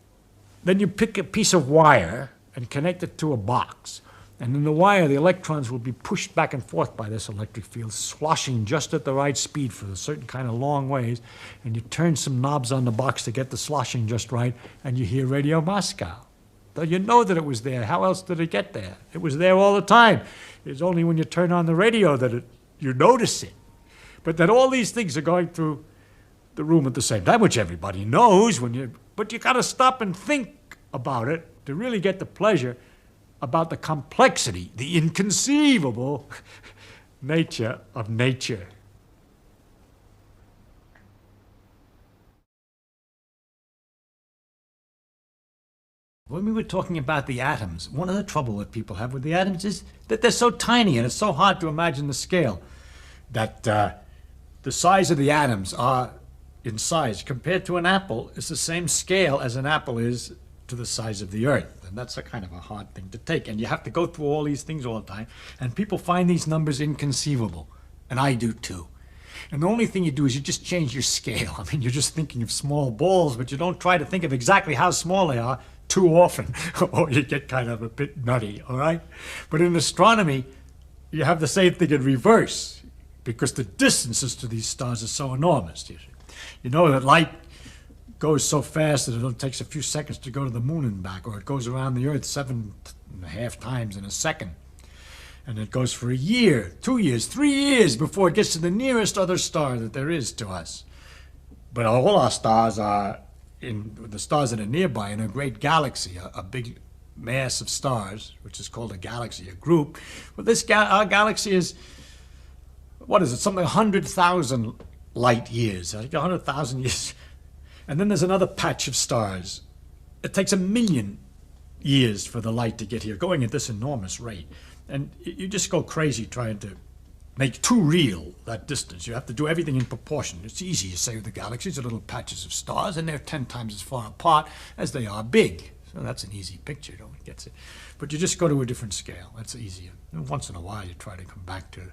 then you pick a piece of wire and connect it to a box. And in the wire, the electrons will be pushed back and forth by this electric field, sloshing just at the right speed for a certain kind of long waves. And you turn some knobs on the box to get the sloshing just right, and you hear Radio Moscow. Though you know that it was there. How else did it get there? It was there all the time. It's only when you turn on the radio that you notice it. But that all these things are going through the room at the same time, which everybody knows. But you got to stop and think about it to really get the pleasure about the complexity, the inconceivable nature of nature. When we were talking about the atoms, one of the trouble that people have with the atoms is that they're so tiny, and it's so hard to imagine the scale, that the size of the atoms are in size compared to an apple is the same scale as an apple is to the size of the earth. And that's a kind of a hard thing to take. And you have to go through all these things all the time. And people find these numbers inconceivable. And I do too. And the only thing you do is you just change your scale. I mean, you're just thinking of small balls, but you don't try to think of exactly how small they are too often, or you get kind of a bit nutty, all right? But in astronomy, you have the same thing in reverse, because the distances to these stars are so enormous. You know that light goes so fast that it only takes a few seconds to go to the moon and back, or it goes around the Earth 7.5 times in a second. And it goes for a year, 2 years, 3 years before it gets to the nearest other star that there is to us. But all our stars are the stars that are nearby in a great galaxy, a big mass of stars, which is called a galaxy, a group. Well, our galaxy is what is it, something 100,000 light years, like 100,000 years. And then there's another patch of stars. It takes 1,000,000 years for the light to get here, going at this enormous rate. And you just go crazy trying to make too real that distance. You have to do everything in proportion. It's easy to say the galaxies are little patches of stars, and they're 10 times as far apart as they are big. So that's an easy picture, no one gets it. But you just go to a different scale. That's easier. And once in a while you try to come back to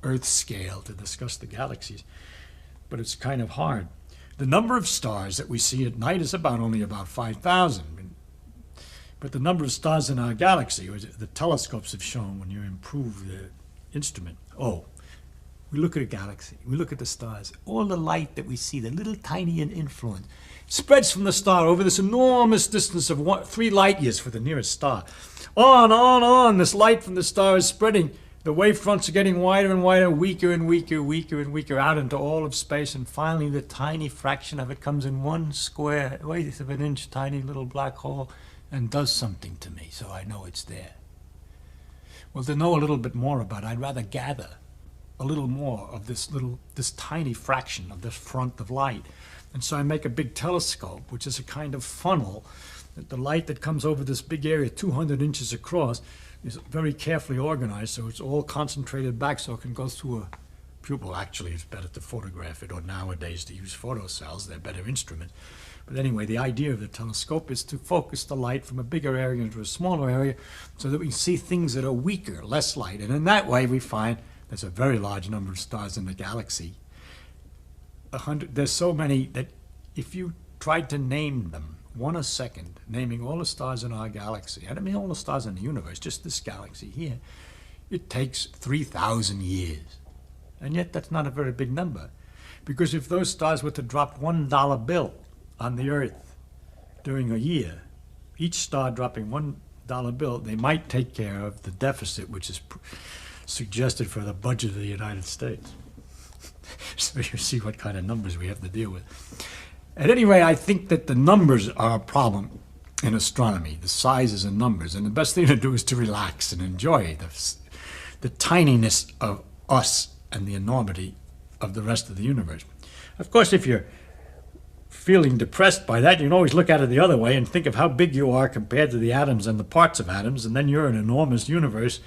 Earth scale to discuss the galaxies. But it's kind of hard. The number of stars that we see at night is only about 5,000. But the number of stars in our galaxy, or the telescopes have shown when you improve the instrument. Oh, we look at a galaxy, we look at the stars, all the light that we see, the little tiny influence, spreads from the star over this enormous distance of 3 light years for the nearest star. On, this light from the star is spreading. The wavefronts are getting wider and wider, weaker and weaker, weaker and weaker, out into all of space, and finally the tiny fraction of it comes in 1 square, eighth of an inch, tiny little black hole, and does something to me, so I know it's there. Well, to know a little bit more about it, I'd rather gather a little more of this tiny fraction of this front of light. And so I make a big telescope, which is a kind of funnel, that the light that comes over this big area, 200 inches across, is very carefully organized, so it's all concentrated back so it can go through a pupil. Actually, it's better to photograph it, or nowadays to use photocells, they're better instruments. But anyway, the idea of the telescope is to focus the light from a bigger area into a smaller area so that we can see things that are weaker, less light. And in that way, we find there's a very large number of stars in the galaxy. There's so many that if you tried to name them, one a second, naming all the stars in our galaxy, and I mean all the stars in the universe, just this galaxy here, it takes 3,000 years. And yet that's not a very big number. Because if those stars were to drop $1 bill on the Earth during a year, each star dropping $1 bill, they might take care of the deficit which is suggested for the budget of the United States. So you see what kind of numbers we have to deal with. At any rate, I think that the numbers are a problem in astronomy, the sizes and numbers, and the best thing to do is to relax and enjoy the tininess of us and the enormity of the rest of the universe. Of course, if you're feeling depressed by that, you can always look at it the other way and think of how big you are compared to the atoms and the parts of atoms, and then you're an enormous universe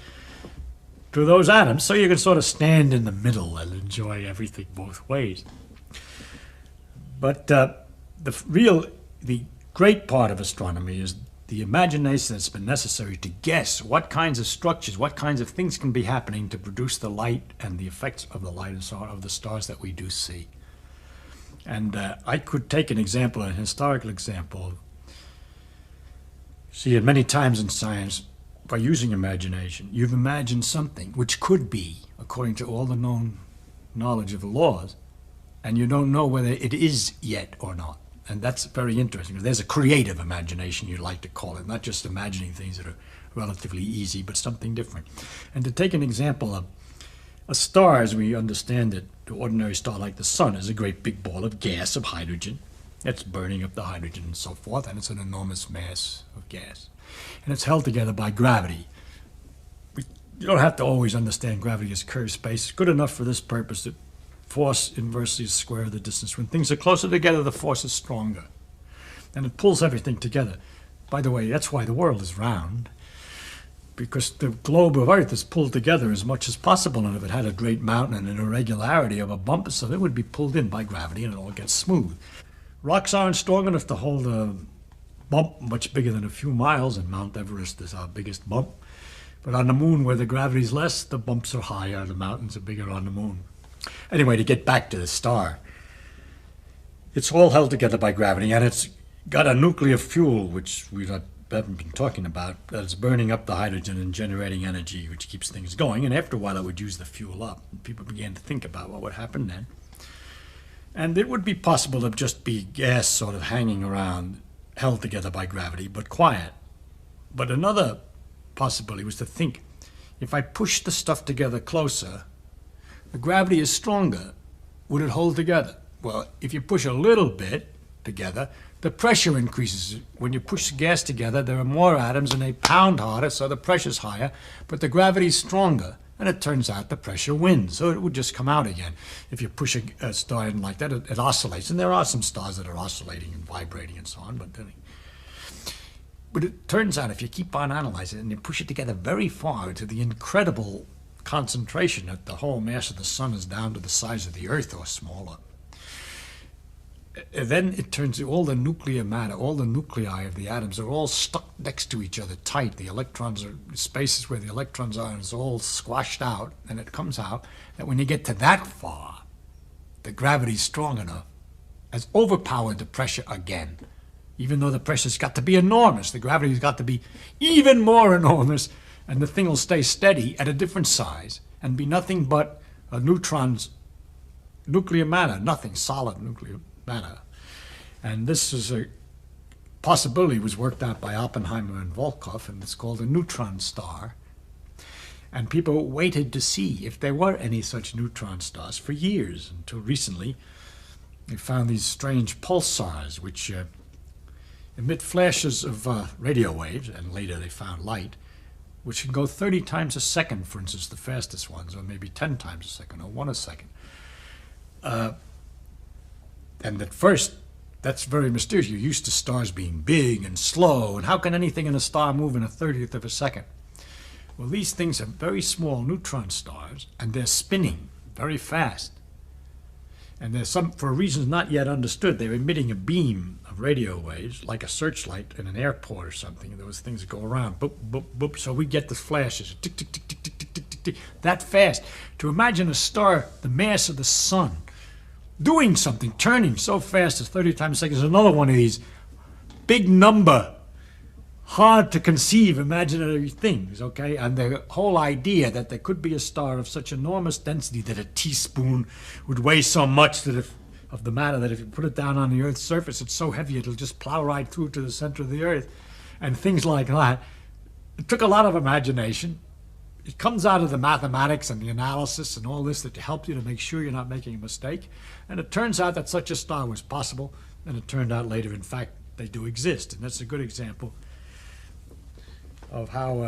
to those atoms, so you can sort of stand in the middle and enjoy everything both ways. But the great part of astronomy is the imagination that's been necessary to guess what kinds of structures, what kinds of things can be happening to produce the light and the effects of the light and so on of the stars that we do see. And I could take an example, an historical example. See it many times in science. By using imagination, you've imagined something which could be, according to all the known knowledge of the laws, and you don't know whether it is yet or not. And that's very interesting. There's a creative imagination, you'd like to call it, not just imagining things that are relatively easy, but something different. And to take an example of a star, as we understand it, the ordinary star like the sun is a great big ball of gas, of hydrogen. It's burning up the hydrogen and so forth, and it's an enormous mass of gas. And it's held together by gravity. You don't have to always understand gravity as curved space. It's good enough for this purpose that force inversely is square of the distance. When things are closer together, the force is stronger. And it pulls everything together. By the way, that's why the world is round, because the globe of Earth is pulled together as much as possible. And if it had a great mountain and an irregularity of a bump, so it would be pulled in by gravity and it all gets smooth. Rocks aren't strong enough to hold a bump much bigger than a few miles, and Mount Everest is our biggest bump. But on the moon, where the gravity's less, the bumps are higher, the mountains are bigger on the moon. Anyway, to get back to the star, it's all held together by gravity, and it's got a nuclear fuel, which we haven't been talking about, that's burning up the hydrogen and generating energy, which keeps things going. And after a while, it would use the fuel up. And people began to think about what would happen then. And it would be possible to just be gas sort of hanging around, held together by gravity, but quiet. But another possibility was to think, if I push the stuff together closer, the gravity is stronger. Would it hold together? Well, if you push a little bit together, the pressure increases. When you push the gas together, there are more atoms and they pound harder, so the pressure's higher, but the gravity's stronger. And it turns out the pressure wins, so it would just come out again. If you push a star in like that, it oscillates. And there are some stars that are oscillating and vibrating and so on. But it turns out if you keep on analyzing it and you push it together very far to the incredible concentration that the whole mass of the sun is down to the size of the Earth or smaller, then it turns all the nuclear matter, all the nuclei of the atoms are all stuck next to each other tight. The electrons are spaces where the electrons are, and it's all squashed out. And it comes out that when you get to that far, the gravity's strong enough, has overpowered the pressure again. Even though the pressure's got to be enormous, the gravity's got to be even more enormous, and the thing will stay steady at a different size and be nothing but a neutron's nuclear matter, nothing solid nuclear matter. And this is a possibility was worked out by Oppenheimer and Volkoff, and it's called a neutron star. And people waited to see if there were any such neutron stars for years, until recently they found these strange pulsars which emit flashes of radio waves, and later they found light, which can go 30 times a second, for instance, the fastest ones, or maybe 10 times a second, or 1 a second. And at first, that's very mysterious. You're used to stars being big and slow, and how can anything in a star move in a 30th of a second? Well, these things are very small neutron stars, and they're spinning very fast. And there's some, for reasons not yet understood, they're emitting a beam of radio waves, like a searchlight in an airport or something. Those things that go around, boop, boop, boop. So we get the flashes, tick, tick, tick, tick, tick, tick, tick, tick, tick, that fast. To imagine a star the mass of the sun doing something, turning so fast as 30 times a second is another one of these big number, hard to conceive imaginary things, okay? And the whole idea that there could be a star of such enormous density that a teaspoon would weigh so much that of the matter that if you put it down on the Earth's surface, it's so heavy it'll just plow right through to the center of the Earth, and things like that. It took a lot of imagination. It comes out of the mathematics and the analysis and all this that help you to make sure you're not making a mistake. And it turns out that such a star was possible, and it turned out later, in fact, they do exist. And that's a good example of how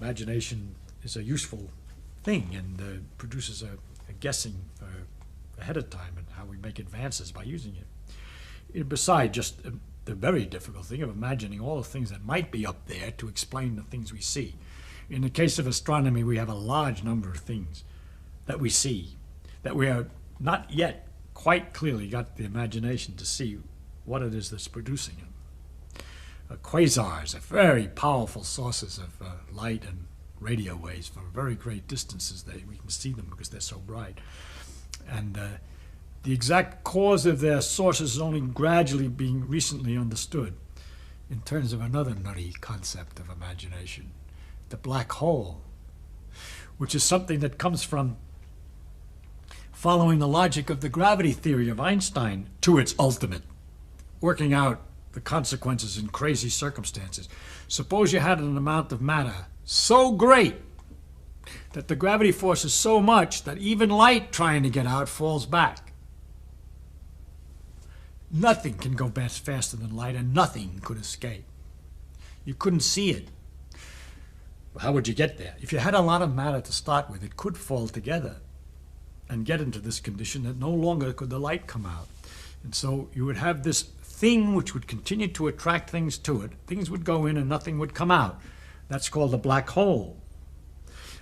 imagination is a useful thing and produces a guessing ahead of time and how we make advances by using it. Besides just the very difficult thing of imagining all the things that might be up there to explain the things we see. In the case of astronomy, we have a large number of things that we see that we are not yet quite clearly got the imagination to see what it is that's producing them. Quasars are very powerful sources of light and radio waves for very great distances. We can see them because they're so bright. And the exact cause of their sources is only gradually being recently understood in terms of another nutty concept of imagination, the black hole, which is something that comes from following the logic of the gravity theory of Einstein to its ultimate, working out the consequences in crazy circumstances. Suppose you had an amount of matter so great that the gravity force is so much that even light trying to get out falls back. Nothing can go faster than light, and nothing could escape. You couldn't see it. How would you get there? If you had a lot of matter to start with, it could fall together and get into this condition that no longer could the light come out. And so you would have this thing which would continue to attract things to it. Things would go in and nothing would come out. That's called a black hole.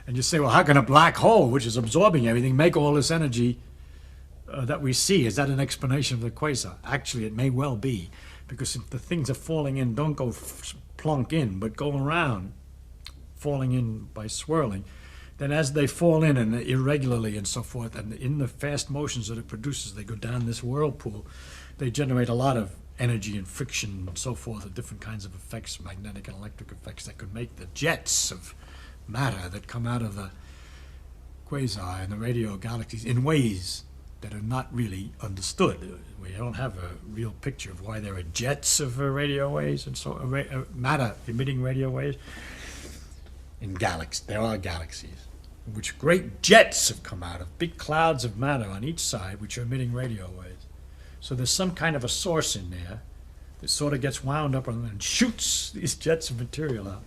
And you say, well, how can a black hole, which is absorbing everything, make all this energy that we see? Is that an explanation of the quasar? Actually, it may well be, because if the things are falling in don't go plunk in, but go around, falling in by swirling, then as they fall in and irregularly and so forth, and in the fast motions that it produces, they go down this whirlpool, they generate a lot of energy and friction and so forth, and different kinds of effects, magnetic and electric effects, that could make the jets of matter that come out of the quasar and the radio galaxies in ways that are not really understood. We don't have a real picture of why there are jets of radio waves and so matter emitting radio waves in galaxies. There are galaxies in which great jets have come out of big clouds of matter on each side which are emitting radio waves. So there's some kind of a source in there that sort of gets wound up and shoots these jets of material out.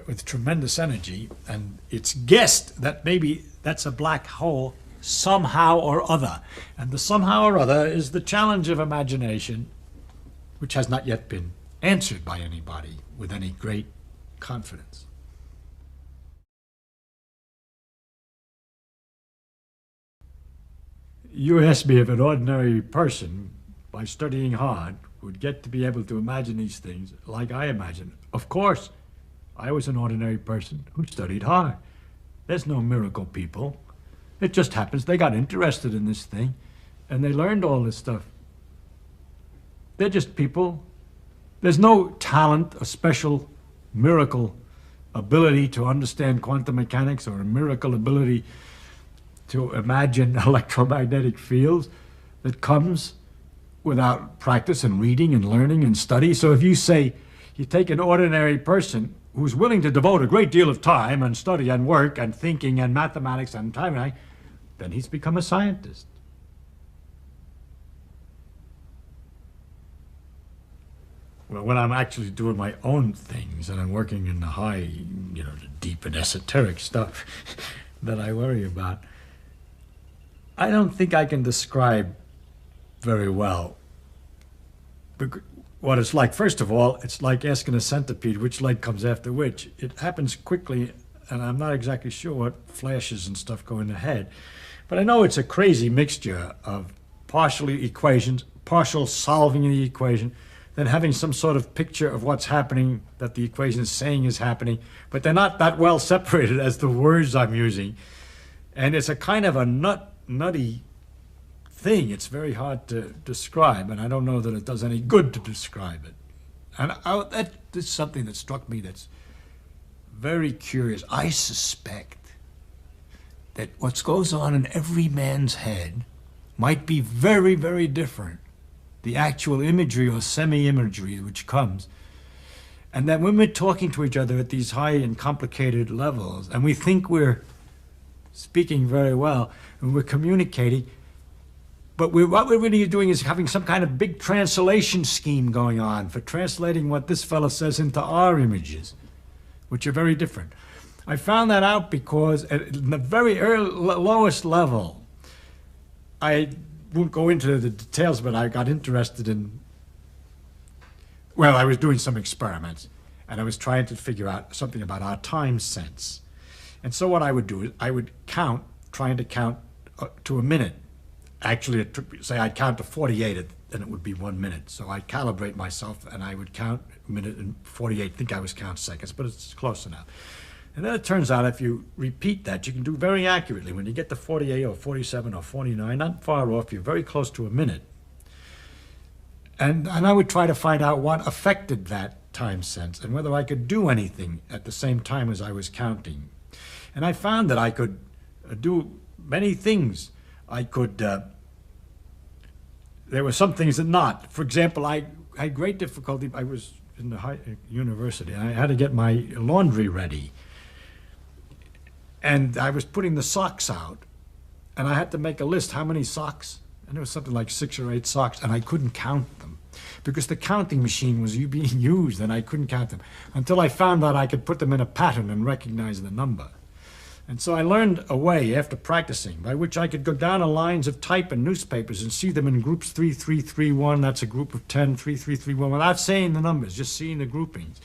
with tremendous energy, and it's guessed that maybe that's a black hole somehow or other. And the somehow or other is the challenge of imagination, which has not yet been answered by anybody with any great confidence. You asked me if an ordinary person, by studying hard, would get to be able to imagine these things like I imagine. Of course, I was an ordinary person who studied hard. There's no miracle people. It just happens they got interested in this thing and they learned all this stuff. They're just people. There's no talent, a special miracle ability to understand quantum mechanics or a miracle ability to imagine electromagnetic fields that comes without practice and reading and learning and study. So if you say you take an ordinary person who's willing to devote a great deal of time and study and work and thinking and mathematics and time, then he's become a scientist. Well, when I'm actually doing my own things and I'm working in the high, the deep and esoteric stuff that I worry about, I don't think I can describe very well what it's like. First of all, it's like asking a centipede which leg comes after which. It happens quickly, and I'm not exactly sure what flashes and stuff go in the head. But I know it's a crazy mixture of partial equations, partial solving the equation, then having some sort of picture of what's happening that the equation is saying is happening, but they're not that well separated as the words I'm using. And it's a kind of a nutty thing. It's very hard to describe, and I don't know that it does any good to describe it. And that is something that struck me that's very curious. I suspect that what goes on in every man's head might be very, very different. The actual imagery or semi-imagery which comes. And that when we're talking to each other at these high and complicated levels, and we think we're speaking very well, and we're communicating, but what we're really doing is having some kind of big translation scheme going on for translating what this fellow says into our images, which are very different. I found that out because at the very lowest level, I won't go into the details, but I got interested in, I was doing some experiments, and I was trying to figure out something about our time sense. And so what I would do is I would count, trying to count to a minute. Actually, say I'd count to 48, and it would be 1 minute. So I'd calibrate myself, and I would count a minute and 48. I think I was counting seconds, but it's close enough. And then it turns out if you repeat that, you can do very accurately. When you get to 48 or 47 or 49, not far off, you're very close to a minute. And I would try to find out what affected that time sense and whether I could do anything at the same time as I was counting. And I found that I could do many things. I could, there were some things that not. For example, I had great difficulty. I was in the university, and I had to get my laundry ready. And I was putting the socks out, and I had to make a list how many socks, and it was something like 6 or 8 socks, and I couldn't count them because the counting machine was being used, and I couldn't count them until I found out I could put them in a pattern and recognize the number. And so I learned a way after practicing by which I could go down the lines of type in newspapers and see them in groups 3, 3, 3, 1, that's a group of 10, 3, 3, 3, 1, without saying the numbers, just seeing the groupings.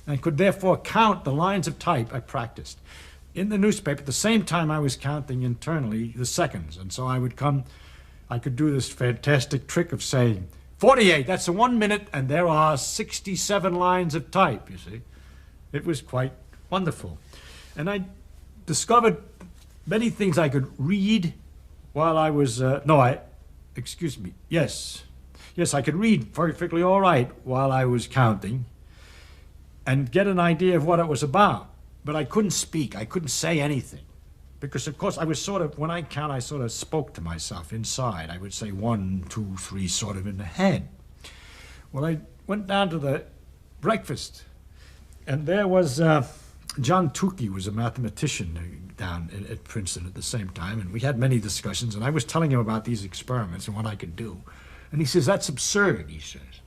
And I could therefore count the lines of type I practiced in the newspaper at the same time I was counting internally the seconds. And so I could do this fantastic trick of saying, 48, that's a 1 minute, and there are 67 lines of type, you see. It was quite wonderful. And I discovered many things I could read while I was, yes, I could read perfectly all right while I was counting and get an idea of what it was about. But I couldn't speak. I couldn't say anything. Because, of course, I was when I count, I sort of spoke to myself inside. I would say 1, 2, 3, sort of in the head. Well, I went down to the breakfast, and there was John Tukey was a mathematician down at Princeton at the same time, and we had many discussions, and I was telling him about these experiments and what I could do. And he says, that's absurd, he says.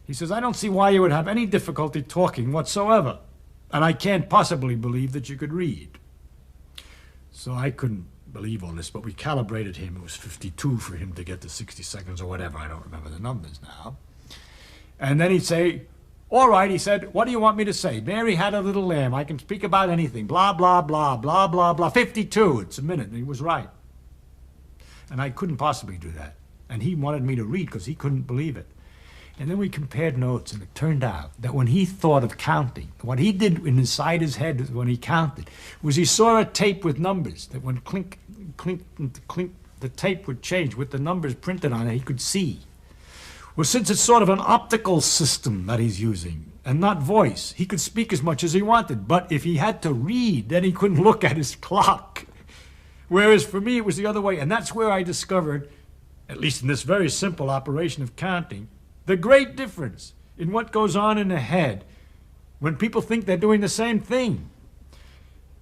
He says, I don't see why you would have any difficulty talking whatsoever. And I can't possibly believe that you could read. So I couldn't believe all this, but we calibrated him. It was 52 for him to get to 60 seconds or whatever. I don't remember the numbers now. And then he'd say, all right, he said, what do you want me to say? Mary had a little lamb. I can speak about anything. Blah, blah, blah, blah, blah, blah. 52. It's a minute. And he was right. And I couldn't possibly do that. And he wanted me to read because he couldn't believe it. And then we compared notes, and it turned out that when he thought of counting, what he did inside his head when he counted was he saw a tape with numbers that when clink, clink, clink, the tape would change with the numbers printed on it, he could see. Well, since it's sort of an optical system that he's using and not voice, he could speak as much as he wanted. But if he had to read, then he couldn't look at his clock. Whereas for me, it was the other way. And that's where I discovered, at least in this very simple operation of counting, the great difference in what goes on in the head when people think they're doing the same thing.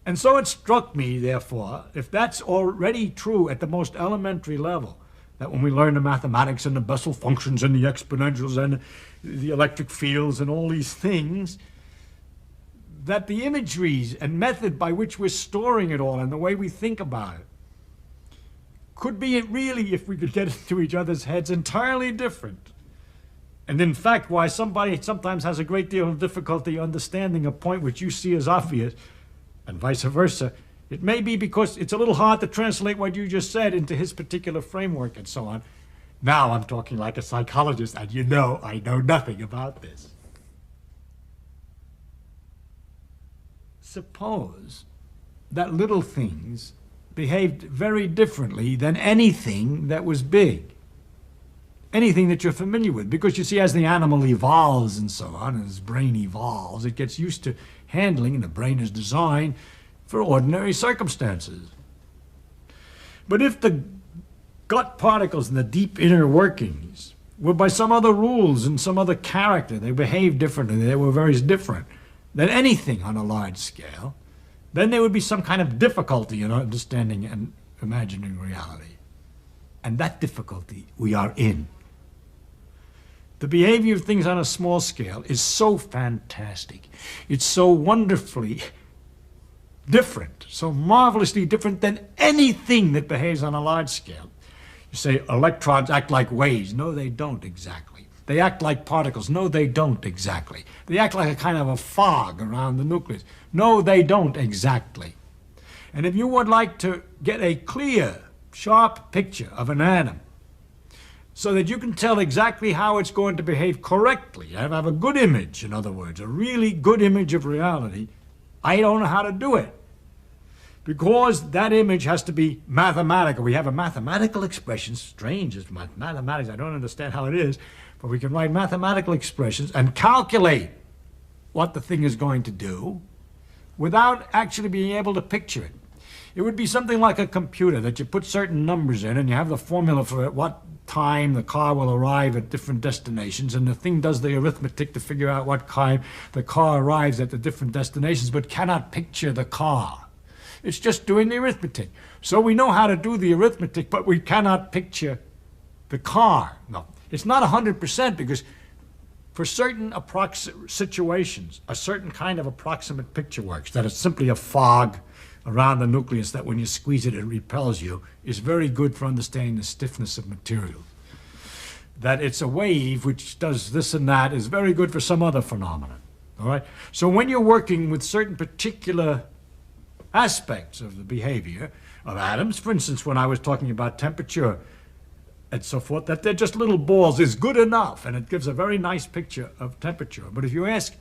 And so it struck me, therefore, if that's already true at the most elementary level, that when we learn the mathematics and the Bessel functions and the exponentials and the electric fields and all these things, that the imageries and method by which we're storing it all and the way we think about it could be really, if we could get into each other's heads, entirely different. And in fact, why somebody sometimes has a great deal of difficulty understanding a point which you see as obvious, and vice versa, it may be because it's a little hard to translate what you just said into his particular framework and so on. Now I'm talking like a psychologist, and you know I know nothing about this. Suppose that little things behaved very differently than anything that was big. Anything that you're familiar with. Because you see, as the animal evolves and so on, and his brain evolves, it gets used to handling, and the brain is designed for ordinary circumstances. But if the gut particles and the deep inner workings were by some other rules and some other character, they behaved differently, they were very different than anything on a large scale, then there would be some kind of difficulty in understanding and imagining reality. And that difficulty we are in. The behavior of things on a small scale is so fantastic. It's so wonderfully different, so marvelously different than anything that behaves on a large scale. You say electrons act like waves. No, they don't exactly. They act like particles. No, they don't exactly. They act like a kind of a fog around the nucleus. No, they don't exactly. And if you would like to get a clear, sharp picture of an atom so that you can tell exactly how it's going to behave correctly, have a good image, in other words, a really good image of reality, I don't know how to do it. Because that image has to be mathematical. We have a mathematical expression, strange as mathematics, I don't understand how it is, but we can write mathematical expressions and calculate what the thing is going to do without actually being able to picture it. It would be something like a computer that you put certain numbers in and you have the formula for at what time the car will arrive at different destinations, and the thing does the arithmetic to figure out what time the car arrives at the different destinations but cannot picture the car. It's just doing the arithmetic. So we know how to do the arithmetic, but we cannot picture the car. No, it's not 100% because for certain situations, a certain kind of approximate picture works, that it's simply a fog around the nucleus that when you squeeze it, it repels you, is very good for understanding the stiffness of material. That it's a wave which does this and that is very good for some other phenomenon. All right? So when you're working with certain particular aspects of the behavior of atoms, for instance, when I was talking about temperature and so forth, that they're just little balls is good enough, and it gives a very nice picture of temperature. But if you ask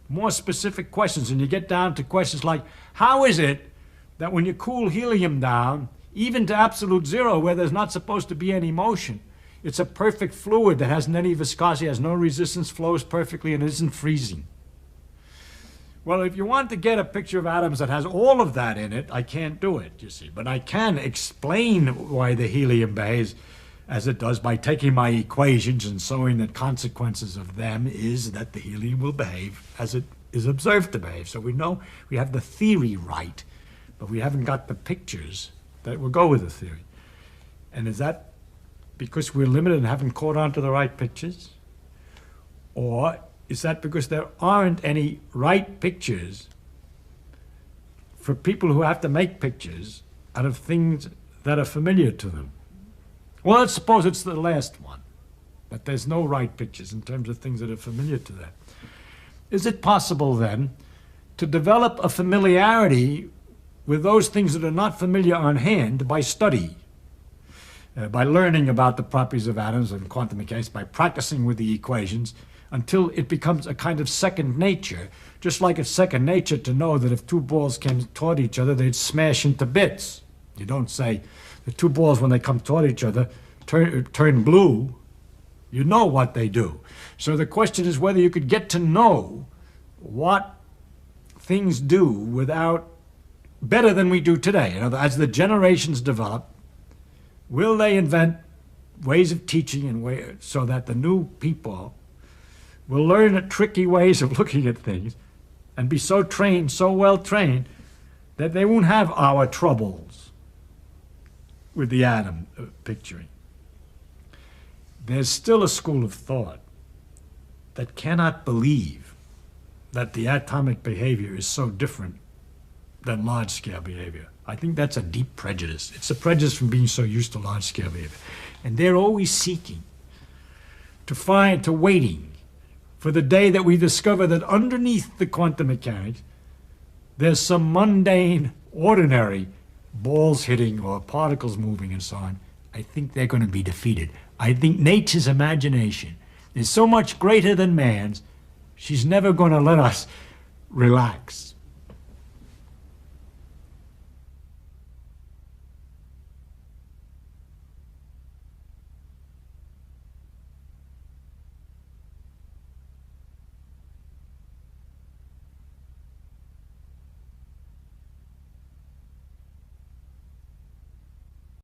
more specific questions and you get down to questions like, how is it that when you cool helium down, even to absolute zero where there's not supposed to be any motion, it's a perfect fluid that hasn't any viscosity, has no resistance, flows perfectly, and isn't freezing? Well, if you want to get a picture of atoms that has all of that in it, I can't do it, you see. But I can explain why the helium behaves as it does by taking my equations and showing that consequences of them is that the helium will behave as it is observed to behave. So we know we have the theory right, but we haven't got the pictures that will go with the theory. And is that because we're limited and haven't caught on to the right pictures? Or is that because there aren't any right pictures for people who have to make pictures out of things that are familiar to them. Well, let's suppose it's the last one, that there's no right pictures in terms of things that are familiar to them. Is it possible then to develop a familiarity with those things that are not familiar on hand by study, by learning about the properties of atoms and quantum mechanics, by practicing with the equations, until it becomes a kind of second nature, just like it's second nature to know that if two balls came toward each other, they'd smash into bits. You don't say the two balls, when they come toward each other, turn blue. You know what they do. So the question is whether you could get to know what things do without, better than we do today. You know, as the generations develop, will they invent ways of teaching and so that the new people will learn tricky ways of looking at things and be so trained, so well trained, that they won't have our troubles with the atom picturing. There's still a school of thought that cannot believe that the atomic behavior is so different than large-scale behavior. I think that's a deep prejudice. It's a prejudice from being so used to large-scale behavior. And they're always seeking to waiting for the day that we discover that underneath the quantum mechanics, there's some mundane, ordinary balls hitting or particles moving and so on. I think they're going to be defeated. I think nature's imagination is so much greater than man's, she's never going to let us relax.